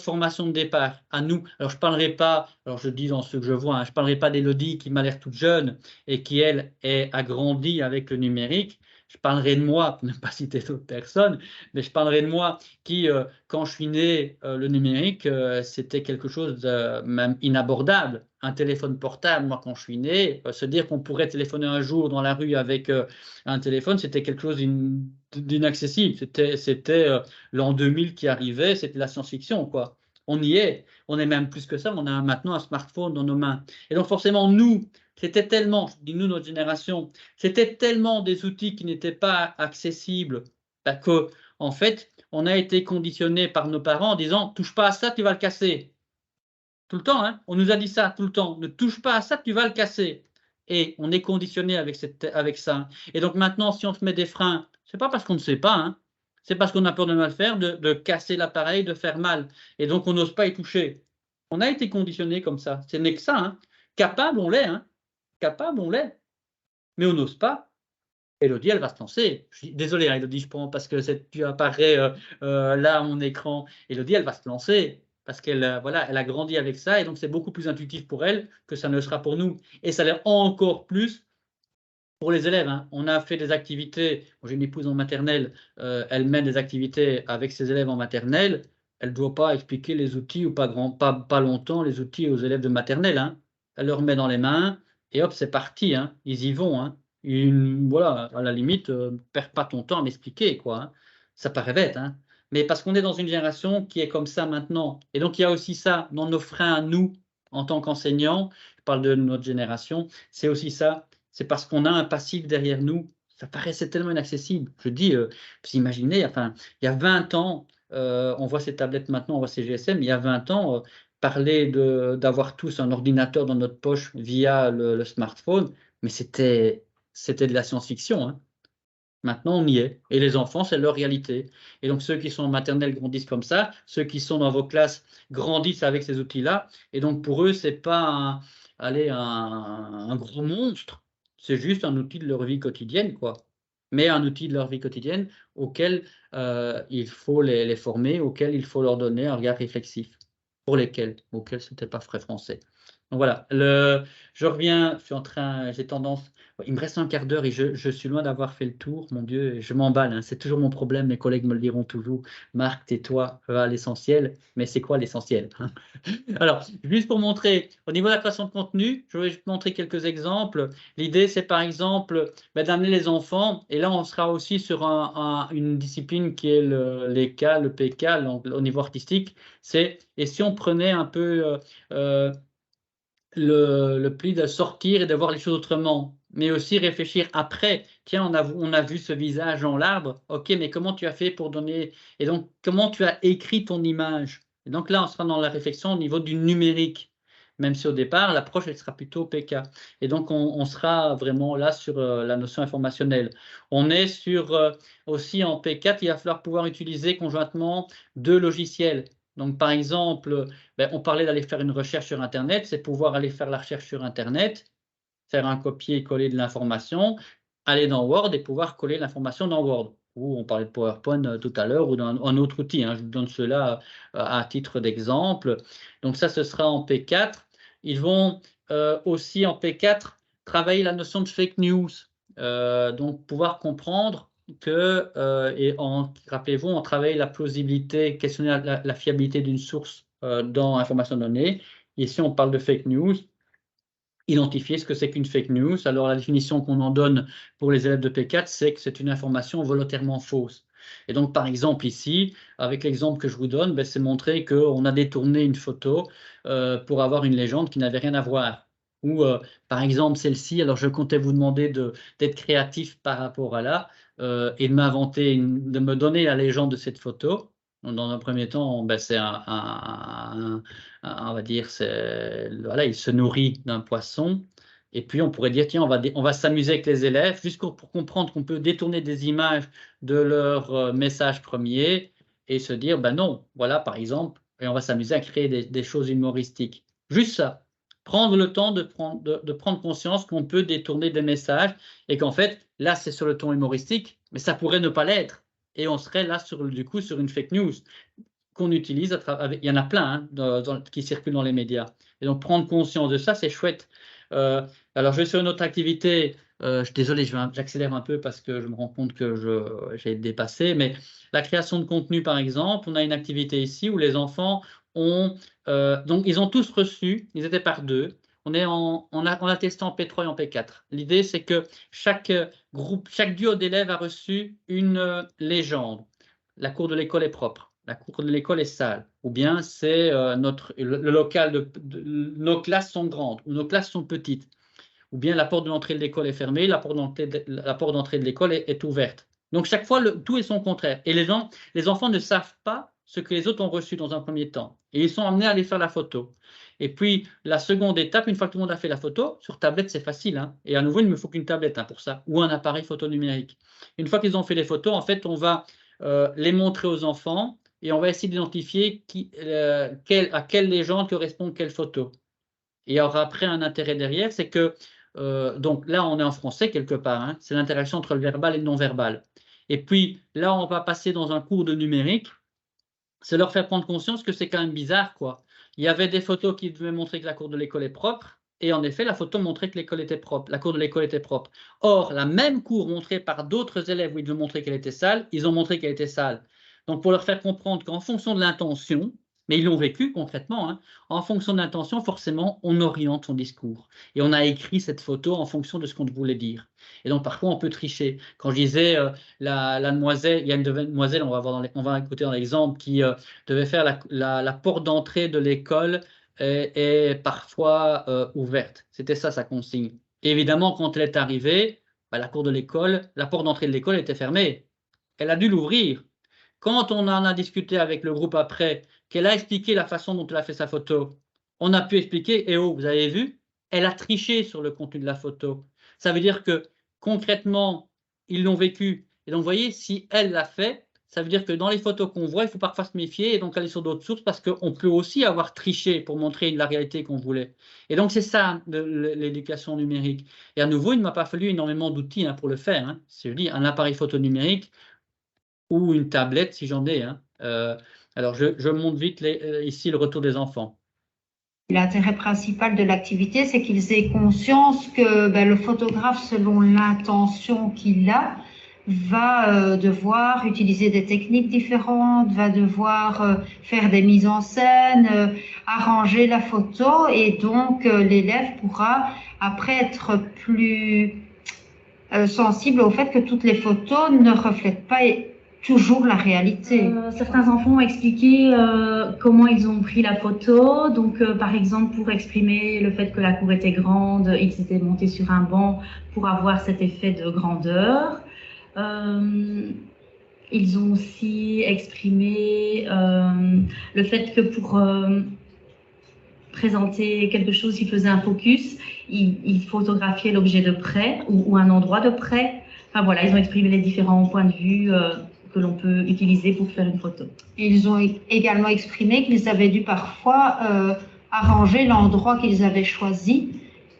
formation de départ, à nous. Alors, je ne parlerai pas, alors je dis dans ce que je vois, hein, je ne parlerai pas d'Élodie qui m'a l'air toute jeune et qui, elle, a grandi avec le numérique. Je parlerai de moi, pour ne pas citer d'autres personnes, mais je parlerai de moi qui, quand je suis né, le numérique, c'était quelque chose de même inabordable. Un téléphone portable, moi, quand je suis né, se dire qu'on pourrait téléphoner un jour dans la rue avec un téléphone, c'était quelque chose d'inaccessible. C'était l'an 2000 qui arrivait, c'était la science-fiction, quoi. On y est. On est même plus que ça, on a maintenant un smartphone dans nos mains. Et donc, forcément, nous, c'était tellement, je dis nous, notre génération, c'était tellement des outils qui n'étaient pas accessibles que, en fait, on a été conditionné par nos parents en disant touche pas à ça, tu vas le casser. Tout le temps, hein, on nous a dit ça tout le temps. Ne touche pas à ça, tu vas le casser. Et on est conditionné avec ça. Et donc maintenant, si on se met des freins, c'est pas parce qu'on ne sait pas, hein, c'est parce qu'on a peur de mal faire, de casser l'appareil, de faire mal. Et donc on n'ose pas y toucher. On a été conditionné comme ça. Ce n'est que ça, hein. Capable, on l'est, hein. Capable, on l'est. Mais on n'ose pas. Élodie, elle va se lancer. Désolé, hein, Élodie, je prends parce que tu apparais là à mon écran. Élodie, elle va se lancer parce qu'elle voilà, elle a grandi avec ça et donc c'est beaucoup plus intuitif pour elle que ça ne sera pour nous. Et ça l'est encore plus pour les élèves, hein. On a fait des activités. J'ai une épouse en maternelle, elle mène des activités avec ses élèves en maternelle. Elle ne doit pas expliquer les outils ou pas longtemps les outils aux élèves de maternelle, hein. Elle leur met dans les mains et hop, c'est parti, hein. Ils y vont, hein. Voilà, à la limite, perds pas ton temps à m'expliquer, quoi, hein. Ça paraît bête, hein. Mais parce qu'on est dans une génération qui est comme ça maintenant. Et donc, il y a aussi ça dans nos freins à nous, en tant qu'enseignants. Je parle de notre génération. C'est aussi ça. C'est parce qu'on a un passif derrière nous. Ça paraissait tellement inaccessible. Je dis, vous imaginez, enfin, il y a 20 ans, on voit ces tablettes maintenant, on voit ces GSM. Il y a 20 ans, parler d'avoir tous un ordinateur dans notre poche via le smartphone, mais c'était de la science-fiction, hein. Maintenant, on y est. Et les enfants, c'est leur réalité. Et donc, ceux qui sont en maternelle grandissent comme ça. Ceux qui sont dans vos classes grandissent avec ces outils-là. Et donc, pour eux, ce n'est pas un gros monstre. C'est juste un outil de leur vie quotidienne, quoi. Mais un outil de leur vie quotidienne auquel il faut les former, auquel il faut leur donner un regard réflexif. Auquel ce n'était pas frais français. Donc voilà, je reviens, j'ai tendance, il me reste un quart d'heure et je suis loin d'avoir fait le tour, mon Dieu, je m'emballe, hein, c'est toujours mon problème, mes collègues me le diront toujours, Marc, tais-toi, va à l'essentiel, mais c'est quoi l'essentiel, hein? Alors, juste pour montrer, au niveau de la création de contenu, je vais juste montrer quelques exemples. L'idée, c'est par exemple d'amener les enfants, et là on sera aussi sur une discipline qui est l'EK, le PK, au niveau artistique, c'est, et si on prenait un peu le pli de sortir et de voir les choses autrement, mais aussi réfléchir après. Tiens, on a vu ce visage dans l'arbre. Ok, mais comment tu as fait pour donner... Et donc, comment tu as écrit ton image? Et donc là, on sera dans la réflexion au niveau du numérique, même si au départ, l'approche, elle sera plutôt PK. Et donc, on sera vraiment là sur la notion informationnelle. On est sur aussi en P4, il va falloir pouvoir utiliser conjointement 2 logiciels. Donc, par exemple, on parlait d'aller faire une recherche sur Internet, c'est pouvoir aller faire la recherche sur Internet, faire un copier-coller de l'information, aller dans Word et pouvoir coller l'information dans Word. Ou on parlait de PowerPoint tout à l'heure ou d'un autre outil, hein. Je vous donne cela à titre d'exemple. Donc ça, ce sera en P4. Ils vont aussi en P4 travailler la notion de fake news. Donc pouvoir comprendre que, rappelez-vous, on travaille la plausibilité, questionner la fiabilité d'une source dans l'information donnée. Ici, on parle de fake news. identifier ce que c'est qu'une fake news. Alors, la définition qu'on en donne pour les élèves de P4, c'est que c'est une information volontairement fausse. Et donc, par exemple, ici, avec l'exemple que je vous donne, ben, c'est montrer qu'on a détourné une photo pour avoir une légende qui n'avait rien à voir. Ou, par exemple, celle-ci, alors je comptais vous demander d'être créatif par rapport à là et de m'inventer, de me donner la légende de cette photo. Dans un premier temps, ben, c'est on va dire, voilà, il se nourrit d'un poisson. Et puis, on pourrait dire, tiens, on va s'amuser avec les élèves, juste pour comprendre qu'on peut détourner des images de leur message premier et se dire, ben non, voilà, par exemple, et on va s'amuser à créer des choses humoristiques. Juste ça. Prendre le temps de prendre conscience qu'on peut détourner des messages et qu'en fait, là, c'est sur le ton humoristique, mais ça pourrait ne pas l'être. Et on serait là, du coup, sur une fake news qu'on utilise. Il y en a plein qui circulent dans les médias. Et donc, prendre conscience de ça, c'est chouette. Alors, je vais sur une autre activité. Désolé, j'accélère un peu parce que je me rends compte que j'ai dépassé. Mais la création de contenu, par exemple, on a une activité ici où les enfants ont... donc, ils ont tous reçu, ils étaient par deux. On a testé en P3 et en P4. L'idée, c'est que chaque duo d'élèves a reçu une légende. La cour de l'école est propre. La cour de l'école est sale, ou bien c'est le local nos classes sont grandes, ou nos classes sont petites, ou bien la porte de l'entrée de l'école est fermée, la porte d'entrée de l'école est ouverte. Donc chaque fois, tout est son contraire. Et les enfants ne savent pas ce que les autres ont reçu dans un premier temps. Et ils sont amenés à aller faire la photo. Et puis, la seconde étape, une fois que tout le monde a fait la photo, sur tablette, c'est facile. Hein, et à nouveau, il ne me faut qu'une tablette pour ça, ou un appareil photo numérique. Une fois qu'ils ont fait les photos, en fait, on va les montrer aux enfants et on va essayer d'identifier à quelle légende correspond quelle photo. Et alors après, un intérêt derrière, c'est que, donc là, on est en français quelque part, hein, c'est l'interaction entre le verbal et le non-verbal. Et puis là, on va passer dans un cours de numérique, c'est leur faire prendre conscience que c'est quand même bizarre, quoi. Il y avait des photos qui devaient montrer que la cour de l'école est propre, et en effet, la photo montrait que l'école était propre, la cour de l'école était propre. Or, la même cour montrée par d'autres élèves où ils devaient montrer qu'elle était sale, ils ont montré qu'elle était sale. Donc, pour leur faire comprendre qu'en fonction de l'intention, mais ils l'ont vécu concrètement, hein, en fonction de l'intention, forcément, on oriente son discours. Et on a écrit cette photo en fonction de ce qu'on voulait dire. Et donc, parfois, on peut tricher. Quand je disais, la demoiselle, il y a une demoiselle, on va écouter dans l'exemple, qui devait faire la porte d'entrée de l'école est parfois ouverte. C'était ça, sa consigne. Et évidemment, quand elle est arrivée, la porte d'entrée de l'école était fermée. Elle a dû l'ouvrir. Quand on en a discuté avec le groupe après, qu'elle a expliqué la façon dont elle a fait sa photo, on a pu expliquer, et oh, vous avez vu, elle a triché sur le contenu de la photo. Ça veut dire que concrètement, ils l'ont vécu. Et donc, vous voyez, si elle l'a fait, ça veut dire que dans les photos qu'on voit, il faut parfois se méfier et donc aller sur d'autres sources parce qu'on peut aussi avoir triché pour montrer la réalité qu'on voulait. Et donc, c'est ça l'éducation numérique. Et à nouveau, il ne m'a pas fallu énormément d'outils pour le faire. Hein. Je dis, un appareil photo numérique ou une tablette si j'en ai. Hein. Alors, je montre vite ici le retour des enfants. L'intérêt principal de l'activité, c'est qu'ils aient conscience que le photographe, selon l'intention qu'il a, va devoir utiliser des techniques différentes, va devoir faire des mises en scène, arranger la photo, et donc l'élève pourra après être plus sensible au fait que toutes les photos ne reflètent pas toujours la réalité. Certains enfants ont expliqué comment ils ont pris la photo. Donc, par exemple, pour exprimer le fait que la cour était grande, ils s'étaient montés sur un banc pour avoir cet effet de grandeur. Ils ont aussi exprimé le fait que pour présenter quelque chose, ils faisaient un focus, ils photographiaient l'objet de près ou un endroit de près. Enfin voilà, ils ont exprimé les différents points de vue que l'on peut utiliser pour faire une photo. Ils ont également exprimé qu'ils avaient dû parfois arranger l'endroit qu'ils avaient choisi,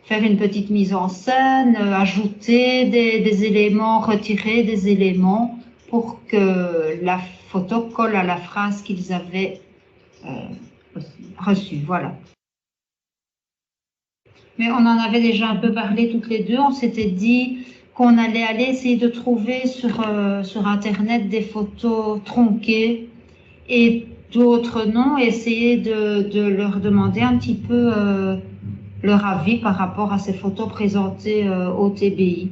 faire une petite mise en scène, ajouter des éléments, retirer des éléments pour que la photo colle à la phrase qu'ils avaient reçue. Voilà. Mais on en avait déjà un peu parlé toutes les deux. On s'était dit qu'on allait aller essayer de trouver sur Internet des photos tronquées et d'autres non, essayer de leur demander un petit peu leur avis par rapport à ces photos présentées au TBI.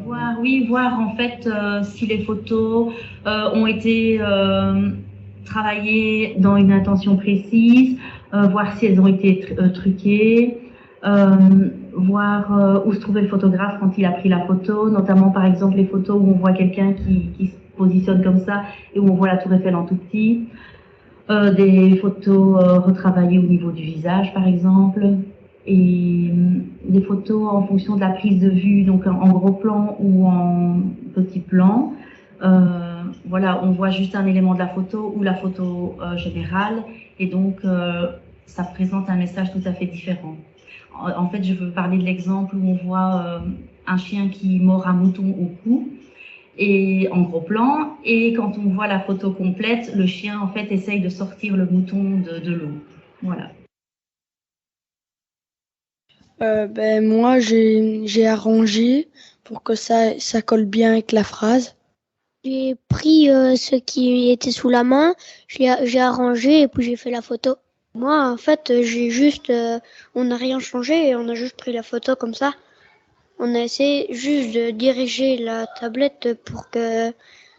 Voir en fait si les photos ont été travaillées dans une intention précise, voir si elles ont été truquées, voir où se trouvait le photographe quand il a pris la photo, notamment par exemple les photos où on voit quelqu'un qui se positionne comme ça et où on voit la tour Eiffel en tout petit, des photos retravaillées au niveau du visage par exemple, et des photos en fonction de la prise de vue, donc en gros plan ou en petit plan. Voilà, on voit juste un élément de la photo ou la photo générale, et donc ça présente un message tout à fait différent. En fait, je veux parler de l'exemple où on voit un chien qui mord un mouton au cou, et en gros plan, et quand on voit la photo complète, le chien en fait essaye de sortir le mouton de l'eau. Voilà. Moi, j'ai arrangé pour que ça colle bien avec la phrase. J'ai pris ce qui était sous la main, j'ai arrangé et puis j'ai fait la photo. Moi, en fait, on n'a rien changé, on a juste pris la photo comme ça. On a essayé juste de diriger la tablette pour que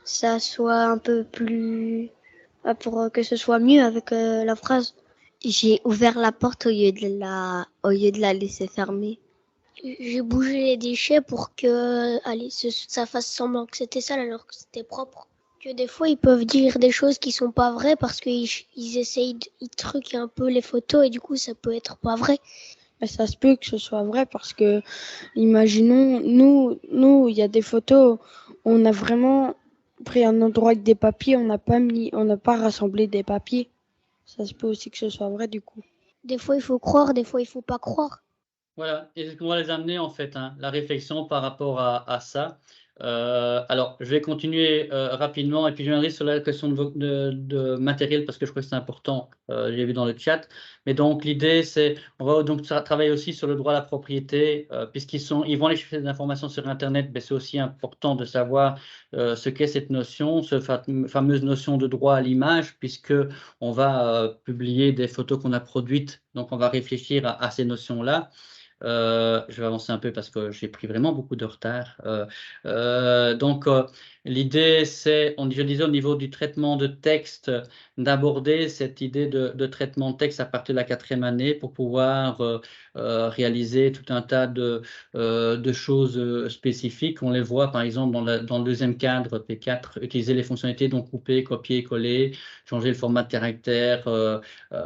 ça soit un peu plus, pour que ce soit mieux avec la phrase. J'ai ouvert la porte au lieu de la laisser fermer. J'ai bougé les déchets pour que, ça fasse semblant que c'était sale alors que c'était propre. Que des fois, ils peuvent dire des choses qui sont pas vraies parce qu'ils ils truquent un peu les photos et du coup, ça peut être pas vrai. Mais ça se peut que ce soit vrai parce que, imaginons, nous, il y a des photos, on a vraiment pris un endroit avec des papiers, on n'a pas rassemblé des papiers. Ça se peut aussi que ce soit vrai du coup. Des fois, il faut croire, des fois, il faut pas croire. Voilà, et c'est ce qu'on va les amener en fait, hein, la réflexion par rapport à ça. Alors, je vais continuer rapidement et puis je viendrai sur la question de matériel parce que je crois que c'est important, j'ai vu dans le chat. Mais donc, l'idée, c'est, on va donc travailler aussi sur le droit à la propriété, ils vont aller chercher des informations sur Internet, mais c'est aussi important de savoir ce qu'est cette notion, cette fameuse notion de droit à l'image, puisque on va publier des photos qu'on a produites, donc on va réfléchir à ces notions-là. Je vais avancer un peu parce que j'ai pris vraiment beaucoup de retard. Donc, l'idée, c'est, je disais au niveau du traitement de texte, d'aborder cette idée de traitement de texte à partir de la 4e année pour pouvoir réaliser tout un tas de choses spécifiques. On les voit, par exemple, dans le deuxième cadre, P4, utiliser les fonctionnalités, donc couper, copier, coller, changer le format de caractère,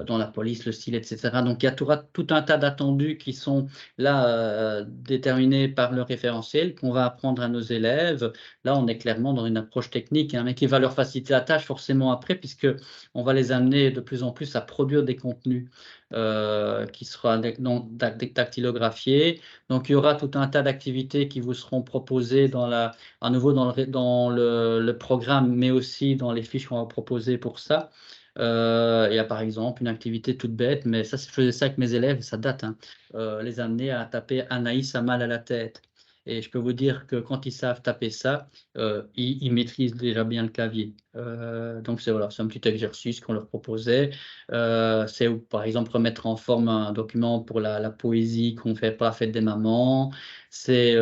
dans la police, le style, etc. Donc, il y a tout un tas d'attendus qui sont là déterminés par le référentiel qu'on va apprendre à nos élèves. Là, on est clairement dans une approche technique, hein, mais qui va leur faciliter la tâche forcément après, puisque on va les amener de plus en plus à produire des contenus qui seront dactylographiés. Donc, il y aura tout un tas d'activités qui vous seront proposées à nouveau dans le programme, mais aussi dans les fiches qu'on va proposer pour ça. Il y a par exemple une activité toute bête, mais ça, je faisais ça avec mes élèves, ça date, hein, les amener à taper Anaïs a mal à la tête. Et je peux vous dire que quand ils savent taper ça, ils maîtrisent déjà bien le clavier. Donc c'est un petit exercice qu'on leur proposait. C'est par exemple remettre en forme un document pour la poésie qu'on fait pour la fête des mamans. C'est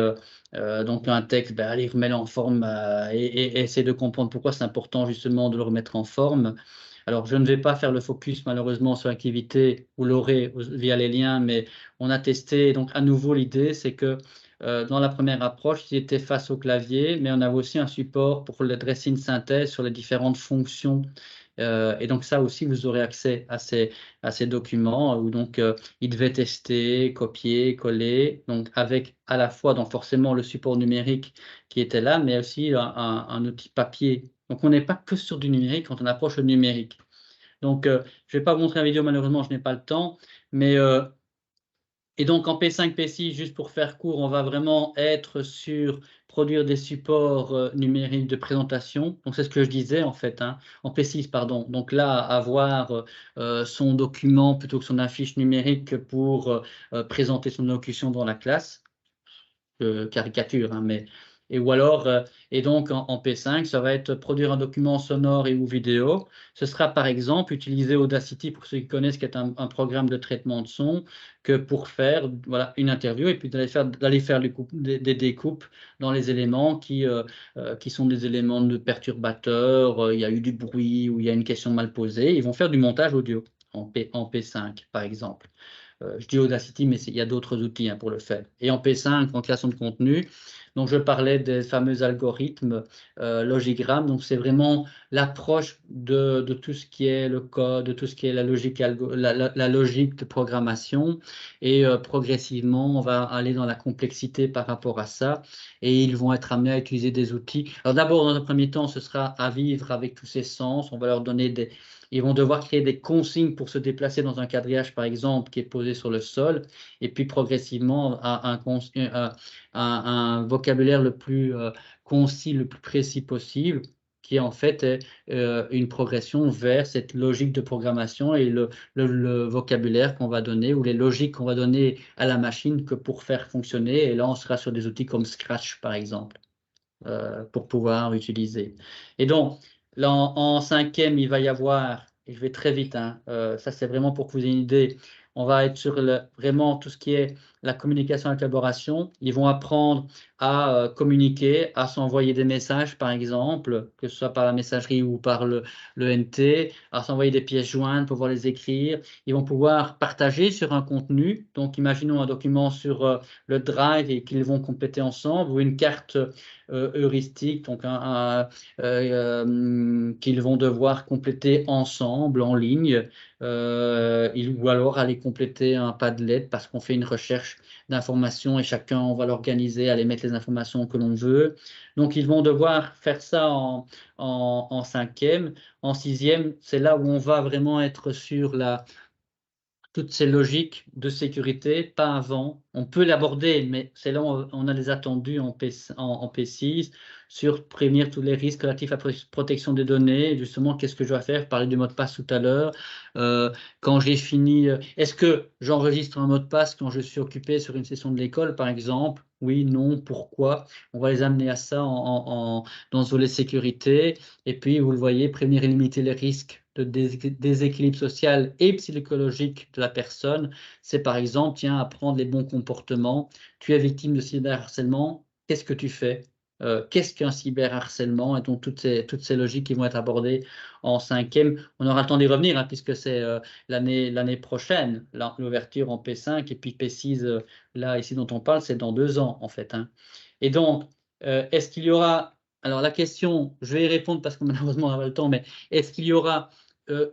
donc un texte, allez, remets-le en forme et essayer de comprendre pourquoi c'est important justement de le remettre en forme. Alors, je ne vais pas faire le focus malheureusement sur l'activité, vous l'aurez via les liens, mais on a testé. Donc, à nouveau, l'idée, c'est que dans la première approche, ils étaient face au clavier, mais on avait aussi un support pour le dressing synthèse sur les différentes fonctions. Et donc, ça aussi, vous aurez accès à ces documents où donc ils devaient tester, copier, coller, donc avec à la fois donc forcément le support numérique qui était là, mais aussi un outil papier. Donc, on n'est pas que sur du numérique quand on approche le numérique. Donc, je ne vais pas vous montrer la vidéo, malheureusement, je n'ai pas le temps. Mais, et donc, en P5, P6, juste pour faire court, on va vraiment être sur produire des supports numériques de présentation. Donc, c'est ce que je disais, en fait, hein, en P6, pardon. Donc là, avoir son document plutôt que son affiche numérique pour présenter son allocution dans la classe. Caricature, hein, mais ou alors, et donc en P5, ça va être produire un document sonore et ou vidéo. Ce sera par exemple utiliser Audacity, pour ceux qui connaissent, qui est un programme de traitement de son, que pour faire voilà, une interview et puis d'aller faire des découpes dans les éléments qui sont des éléments perturbateurs, il y a eu du bruit ou il y a une question mal posée. Ils vont faire du montage audio en P5, par exemple. Je dis Audacity, mais il y a d'autres outils pour le faire. Et en P5, en création de contenu, donc je parlais des fameux algorithmes Logigram. Donc c'est vraiment l'approche de tout ce qui est le code, de tout ce qui est la logique de programmation. Et progressivement, on va aller dans la complexité par rapport à ça. Et ils vont être amenés à utiliser des outils. Alors d'abord, dans un premier temps, ce sera à vivre avec tous ces sens. On va leur donner Ils vont devoir créer des consignes pour se déplacer dans un quadrillage, par exemple, qui est posé sur le sol, et puis progressivement à un vocabulaire le plus concis, le plus précis possible, qui en fait est une progression vers cette logique de programmation et le vocabulaire qu'on va donner ou les logiques qu'on va donner à la machine que pour faire fonctionner. Et là, on sera sur des outils comme Scratch, par exemple, pour pouvoir utiliser. Et donc, là, en 5e, il va y avoir, et je vais très vite, ça c'est vraiment pour que vous ayez une idée, on va être sur vraiment tout ce qui est la communication et la collaboration. Ils vont apprendre à communiquer, à s'envoyer des messages, par exemple, que ce soit par la messagerie ou par le NT, à s'envoyer des pièces jointes pour pouvoir les écrire. Ils vont pouvoir partager sur un contenu. Donc, imaginons un document sur le Drive et qu'ils vont compléter ensemble, ou une carte heuristique, donc qu'ils vont devoir compléter ensemble en ligne, ou alors aller compléter un Padlet parce qu'on fait une recherche d'informations et chacun, on va l'organiser, aller mettre les informations que l'on veut. Donc, ils vont devoir faire ça en 5e. En 6e, c'est là où on va vraiment être sur toutes ces logiques de sécurité, pas avant. On peut l'aborder, mais c'est là où on a les attendus en P6 sur prévenir tous les risques relatifs à la protection des données. Justement, qu'est-ce que je dois faire? Je parlais du mot de passe tout à l'heure. Quand j'ai fini, est-ce que j'enregistre un mot de passe quand je suis occupé sur une session de l'école, par exemple? Oui, non, pourquoi? On va les amener à ça dans le volet sécurité. Et puis, vous le voyez, prévenir et limiter les risques de déséquilibre social et psychologique de la personne. C'est par exemple, tiens, apprendre les bons comportements. Tu es victime de cyberharcèlement, qu'est-ce que tu fais? Qu'est-ce qu'un cyberharcèlement? Et donc, toutes ces logiques qui vont être abordées en 5e. On aura le temps d'y revenir, puisque c'est l'année prochaine, l'ouverture en P5, et puis P6, là, ici, dont on parle, c'est dans 2 ans, en fait. Et donc, est-ce qu'il y aura... Alors, la question, je vais y répondre parce que malheureusement, on n'a pas le temps, mais est-ce qu'il y aura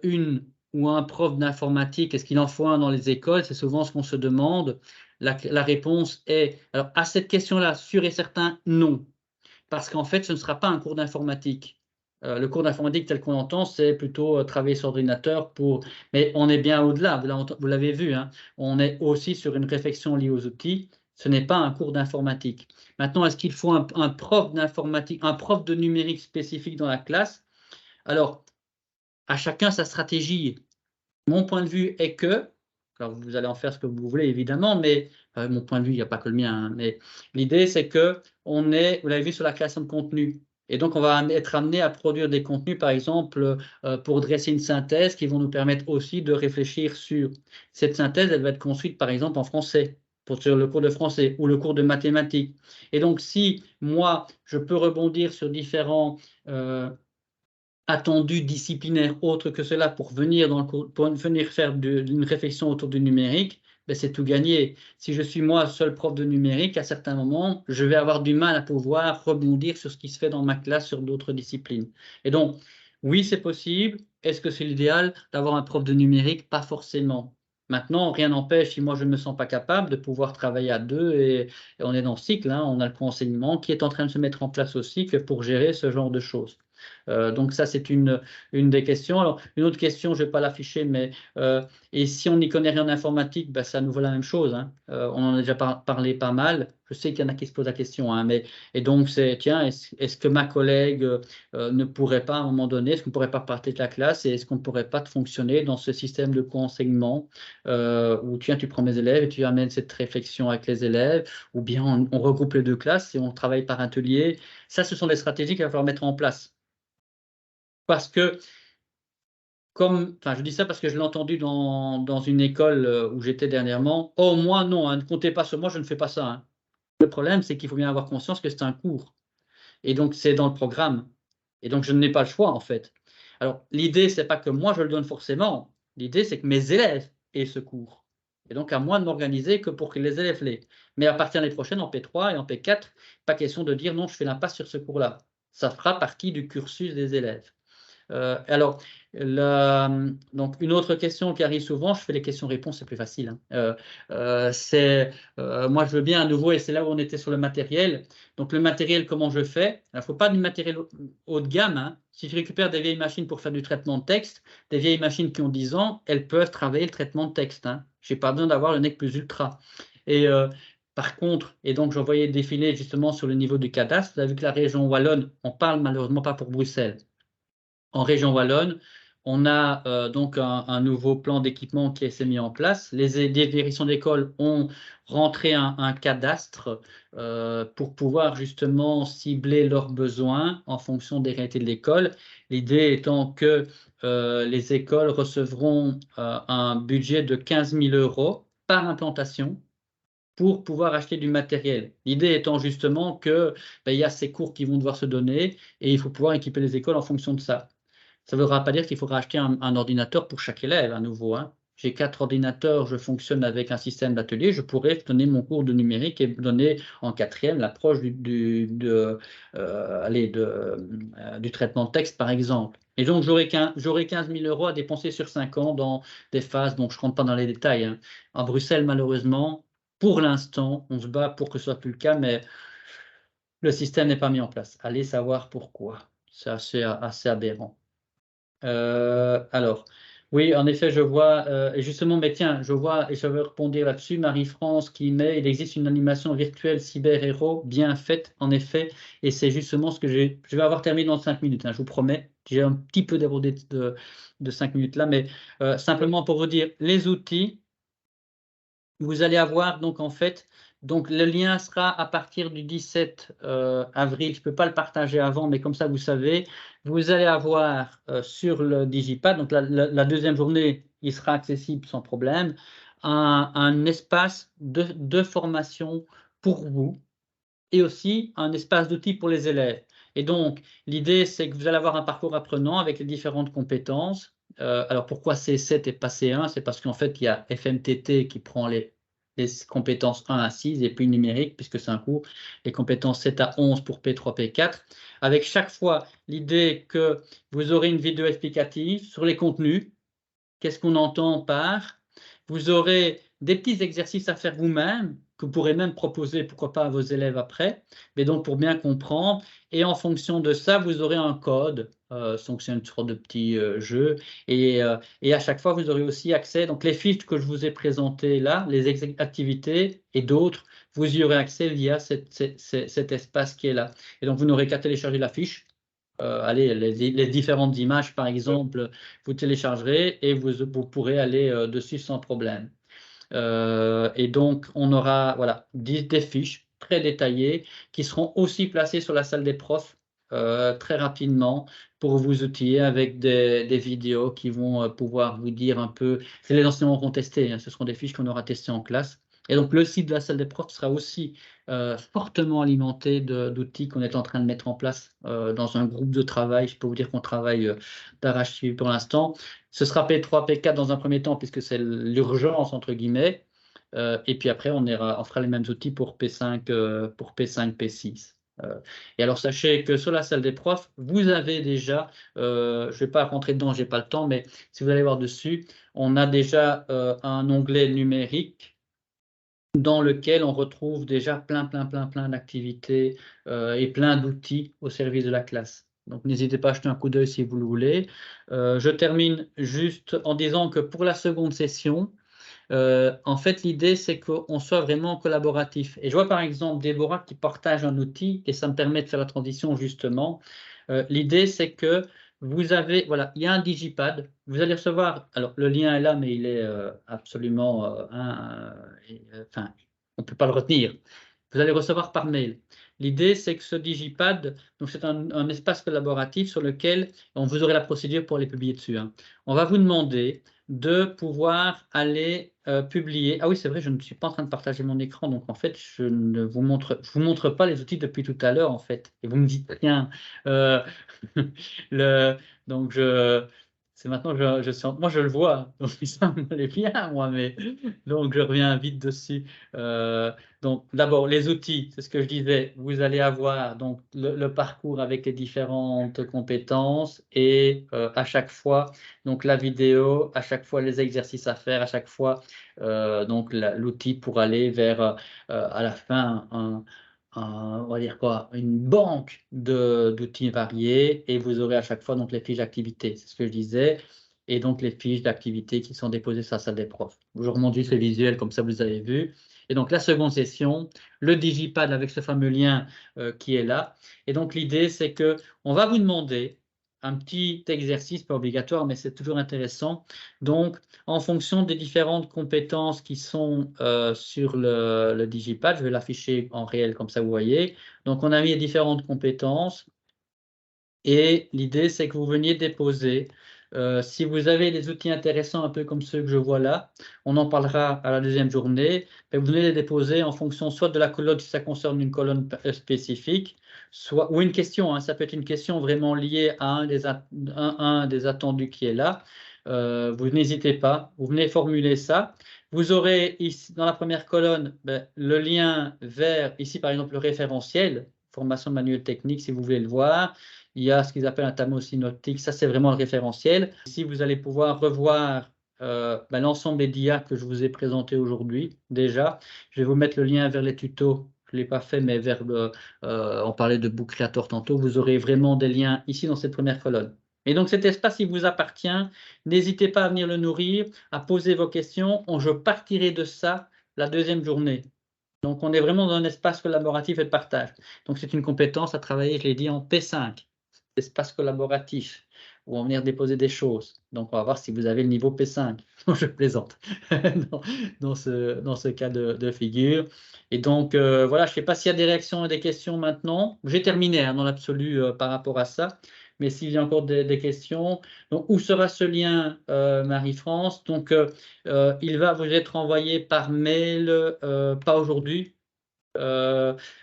une ou un prof d'informatique? Est-ce qu'il en faut un dans les écoles? C'est souvent ce qu'on se demande. La réponse est, alors à cette question-là, sûr et certain, non. Parce qu'en fait, ce ne sera pas un cours d'informatique. Le cours d'informatique tel qu'on l'entend, c'est plutôt travailler sur ordinateur mais on est bien au-delà, vous l'avez vu, on est aussi sur une réflexion liée aux outils. Ce n'est pas un cours d'informatique. Maintenant, est-ce qu'il faut un prof d'informatique, un prof de numérique spécifique dans la classe? Alors, à chacun sa stratégie. Mon point de vue est que, alors vous allez en faire ce que vous voulez évidemment, mais mon point de vue, il n'y a pas que le mien, mais l'idée c'est que vous l'avez vu sur la création de contenu, et donc on va être amené à produire des contenus, par exemple, pour dresser une synthèse qui vont nous permettre aussi de réfléchir sur cette synthèse. Elle va être construite par exemple en français, sur le cours de français ou le cours de mathématiques. Et donc si moi, je peux rebondir sur différents attendus disciplinaires autres que cela pour venir faire une réflexion autour du numérique, ben c'est tout gagné. Si je suis moi seul prof de numérique, à certains moments, je vais avoir du mal à pouvoir rebondir sur ce qui se fait dans ma classe sur d'autres disciplines. Et donc, oui, c'est possible. Est-ce que c'est l'idéal d'avoir un prof de numérique? Pas forcément. Maintenant, rien n'empêche, si moi je ne me sens pas capable, de pouvoir travailler à deux, et on est dans ce cycle, on a le co-enseignement qui est en train de se mettre en place aussi pour gérer ce genre de choses. Donc ça, c'est une des questions. Alors, une autre question, je ne vais pas l'afficher, mais et si on n'y connaît rien en informatique, ben, ça nous vaut la même chose. On en a déjà parlé pas mal. Je sais qu'il y en a qui se posent la question, hein, et donc c'est, tiens, est-ce que ma collègue ne pourrait pas à un moment donné, est-ce qu'on ne pourrait pas partir de la classe et est-ce qu'on ne pourrait pas fonctionner dans ce système de co-enseignement où tiens, tu prends mes élèves et tu amènes cette réflexion avec les élèves, ou bien on regroupe les deux classes et on travaille par atelier. Ça, ce sont des stratégies qu'il va falloir mettre en place. Parce que, je dis ça parce que je l'ai entendu dans une école où j'étais dernièrement. Oh, moi, non, hein, ne comptez pas sur moi, je ne fais pas ça. Hein. Le problème, c'est qu'il faut bien avoir conscience que c'est un cours. Et donc, c'est dans le programme. Et donc, je n'ai pas le choix, en fait. Alors, l'idée, c'est pas que moi, je le donne forcément. L'idée, c'est que mes élèves aient ce cours. Et donc, à moi de m'organiser que pour que les élèves l'aient. Mais à partir de l'année prochaine, en P3 et en P4, pas question de dire non, je fais l'impasse sur ce cours-là. Ça fera partie du cursus des élèves. Alors, donc une autre question qui arrive souvent, je fais les questions-réponses, c'est plus facile. Hein. Moi, je veux bien à nouveau, et c'est là où on était sur le matériel. Donc, le matériel, comment je fais? Il ne faut pas du matériel haut de gamme. Hein. Si je récupère des vieilles machines pour faire du traitement de texte, des vieilles machines qui ont 10 ans, elles peuvent travailler le traitement de texte. Hein. Je n'ai pas besoin d'avoir le nec plus ultra. Et par contre, et donc j'en voyais défiler justement sur le niveau du cadastre, vous avez vu que la région Wallonne, on parle malheureusement pas pour Bruxelles. En région Wallonne, on a donc un nouveau plan d'équipement qui s'est mis en place. Les directions d'école ont rentré un cadastre pour pouvoir justement cibler leurs besoins en fonction des réalités de l'école. L'idée étant que les écoles recevront un budget de 15 000 € par implantation pour pouvoir acheter du matériel. L'idée étant justement que il y a ces cours qui vont devoir se donner et il faut pouvoir équiper les écoles en fonction de ça. Ça ne voudra pas dire qu'il faudra acheter un ordinateur pour chaque élève à nouveau. Hein. J'ai 4 ordinateurs, je fonctionne avec un système d'atelier, je pourrais donner mon cours de numérique et donner en 4e l'approche du traitement de texte, par exemple. Et donc, j'aurai 15 000 € à dépenser sur 5 ans dans des phases, donc je ne rentre pas dans les détails. Hein. À Bruxelles, malheureusement, pour l'instant, on se bat pour que ce soit plus le cas, mais le système n'est pas mis en place. Allez savoir pourquoi. C'est assez aberrant. Alors, oui, en effet, je vois, et justement, mais tiens, je vois, et je veux répondre là-dessus, Marie-France qui met, il existe une animation virtuelle cyber-héros bien faite, en effet, et c'est justement ce que je vais avoir terminé dans 5 minutes, hein, je vous promets, j'ai un petit peu débordé de 5 minutes là, mais simplement pour vous dire, les outils, vous allez avoir donc en fait, donc le lien sera à partir du 17 avril, je ne peux pas le partager avant, mais comme ça vous savez, vous allez avoir sur le Digipad, donc la deuxième journée, il sera accessible sans problème, un espace de formation pour vous et aussi un espace d'outils pour les élèves. Et donc, l'idée, c'est que vous allez avoir un parcours apprenant avec les différentes compétences. Alors, pourquoi C7 et pas C1? C'est parce qu'en fait, il y a FMTT qui prend les compétences 1 à 6 et puis numérique, puisque c'est un cours, les compétences 7 à 11 pour P3, P4. Avec chaque fois, l'idée que vous aurez une vidéo explicative sur les contenus. Qu'est-ce qu'on entend par? Vous aurez des petits exercices à faire vous-même, que vous pourrez même proposer, pourquoi pas, à vos élèves après, mais donc pour bien comprendre. Et en fonction de ça, vous aurez un code, donc c'est une sorte de petit jeu. Et à chaque fois, vous aurez aussi accès, donc les fiches que je vous ai présentées là, les activités et d'autres, vous y aurez accès via cet espace qui est là. Et donc, vous n'aurez qu'à télécharger la fiche. Allez, les différentes images, par exemple, vous téléchargerez et vous pourrez aller dessus sans problème. Et donc, on aura voilà, des fiches très détaillées qui seront aussi placées sur la salle des profs très rapidement pour vous outiller avec des vidéos qui vont pouvoir vous dire un peu, c'est les enseignants auront testé, hein, ce seront des fiches qu'on aura testées en classe. Et donc, le site de la salle des profs sera aussi fortement alimenté d'outils qu'on est en train de mettre en place dans un groupe de travail. Je peux vous dire qu'on travaille d'arrache-pied pour l'instant. Ce sera P3, P4 dans un premier temps, puisque c'est l'urgence, entre guillemets. Et puis après, on fera les mêmes outils pour P5, P6. Et alors, sachez que sur la salle des profs, vous avez déjà, je ne vais pas rentrer dedans, je n'ai pas le temps, mais si vous allez voir dessus, on a déjà un onglet numérique dans lequel on retrouve déjà plein d'activités et plein d'outils au service de la classe. Donc, n'hésitez pas à jeter un coup d'œil si vous le voulez. Je termine juste en disant que pour la seconde session, en fait, l'idée, c'est qu'on soit vraiment collaboratif. Et je vois par exemple Déborah qui partage un outil, et ça me permet de faire la transition justement. L'idée, c'est que vous avez, voilà, il y a un digipad, vous allez recevoir, alors le lien est là, mais il est absolument, enfin, on ne peut pas le retenir. Vous allez recevoir par mail. L'idée, c'est que ce digipad, donc c'est un espace collaboratif sur lequel vous aurez la procédure pour les publier dessus. Hein. On va vous demander de pouvoir aller publier. Ah oui, c'est vrai, je ne suis pas en train de partager mon écran, donc en fait, je ne vous montre pas les outils depuis tout à l'heure, en fait. Et vous me dites rien. Donc c'est maintenant, moi je le vois, donc ça me bien, moi, mais donc je reviens vite dessus. Donc d'abord, les outils, c'est ce que je disais, vous allez avoir donc le parcours avec les différentes compétences et à chaque fois, donc la vidéo, à chaque fois les exercices à faire, à chaque fois donc l'outil pour aller vers à la fin on va dire quoi, une banque d'outils variés et vous aurez à chaque fois donc les fiches d'activité, c'est ce que je disais, et donc les fiches d'activité qui sont déposées sur la salle des profs. Je remonte juste les visuels comme ça vous avez vu. Et donc la seconde session, le digipad avec ce fameux lien qui est là. Et donc l'idée c'est que on va vous demander un petit exercice, pas obligatoire, mais c'est toujours intéressant. Donc, en fonction des différentes compétences qui sont sur le digipad, je vais l'afficher en réel comme ça vous voyez. Donc, on a mis les différentes compétences et l'idée, c'est que vous veniez déposer. Si vous avez des outils intéressants, un peu comme ceux que je vois là, on en parlera à la deuxième journée, mais vous venez les déposer en fonction soit de la colonne, si ça concerne une colonne spécifique, soit, ou une question, hein, ça peut être une question vraiment liée à un des attendus qui est là. Vous n'hésitez pas, vous venez formuler ça. Vous aurez ici, dans la première colonne, le lien vers, ici par exemple, le référentiel, formation manuelle technique, si vous voulez le voir. Il y a ce qu'ils appellent un tableau synoptique, ça c'est vraiment le référentiel. Ici, vous allez pouvoir revoir l'ensemble des dias que je vous ai présentés aujourd'hui déjà. Je vais vous mettre le lien vers les tutos, je ne l'ai pas fait, mais vers on parlait de Book Creator tantôt, vous aurez vraiment des liens ici dans cette première colonne. Et donc cet espace, il vous appartient, n'hésitez pas à venir le nourrir, à poser vos questions, je partirai de ça la deuxième journée. Donc on est vraiment dans un espace collaboratif et de partage. Donc c'est une compétence à travailler, je l'ai dit, en P5. Espace collaboratif, où on va venir déposer des choses. Donc, on va voir si vous avez le niveau P5. Je plaisante dans ce cas de figure. Et donc, voilà, je ne sais pas s'il y a des réactions et des questions maintenant. J'ai terminé hein, dans l'absolu par rapport à ça. Mais s'il y a encore des questions, donc où sera ce lien, Marie-France? Donc, il va vous être envoyé par mail, pas aujourd'hui.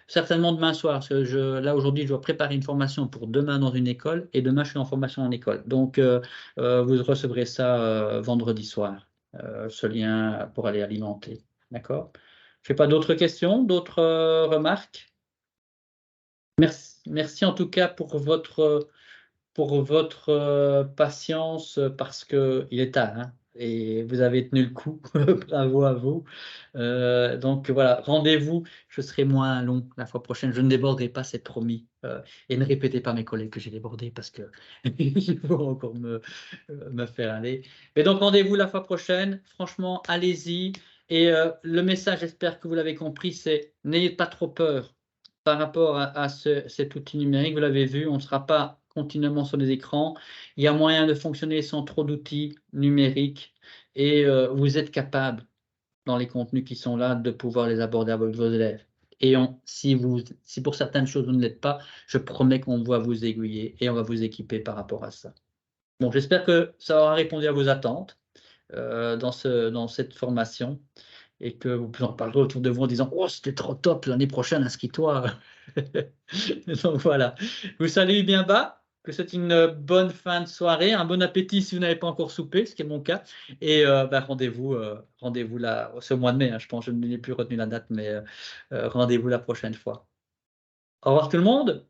Certainement demain soir, parce que là aujourd'hui je dois préparer une formation pour demain dans une école et demain je suis en formation en école. Donc vous recevrez ça vendredi soir, ce lien pour aller alimenter. D'accord? Je n'ai pas d'autres questions, d'autres remarques? Merci en tout cas pour votre patience parce qu'il est tard. Hein, et vous avez tenu le coup, bravo à vous. Donc voilà, rendez-vous, je serai moins long la fois prochaine, je ne déborderai pas, c'est promis. Et ne répétez pas mes collègues que j'ai débordé parce que il faut encore me faire aller. Mais donc rendez-vous la fois prochaine, franchement, allez-y. Et le message, j'espère que vous l'avez compris, c'est n'ayez pas trop peur par rapport à cet outil numérique, vous l'avez vu, on ne sera pas continuellement sur les écrans. Il y a moyen de fonctionner sans trop d'outils numériques et vous êtes capable, dans les contenus qui sont là, de pouvoir les aborder avec vos élèves. Et si pour certaines choses vous ne l'êtes pas, je promets qu'on va vous aiguiller et on va vous équiper par rapport à ça. Bon, j'espère que ça aura répondu à vos attentes dans cette formation et que vous en parlerez autour de vous en disant « Oh, c'était trop top, l'année prochaine, inscris-toi » Donc voilà, je vous salue bien bas, que c'est une bonne fin de soirée, un bon appétit si vous n'avez pas encore soupé, ce qui est mon cas, et rendez-vous là, ce mois de mai, hein, je pense, je n'ai plus retenu la date, mais rendez-vous la prochaine fois. Au revoir tout le monde.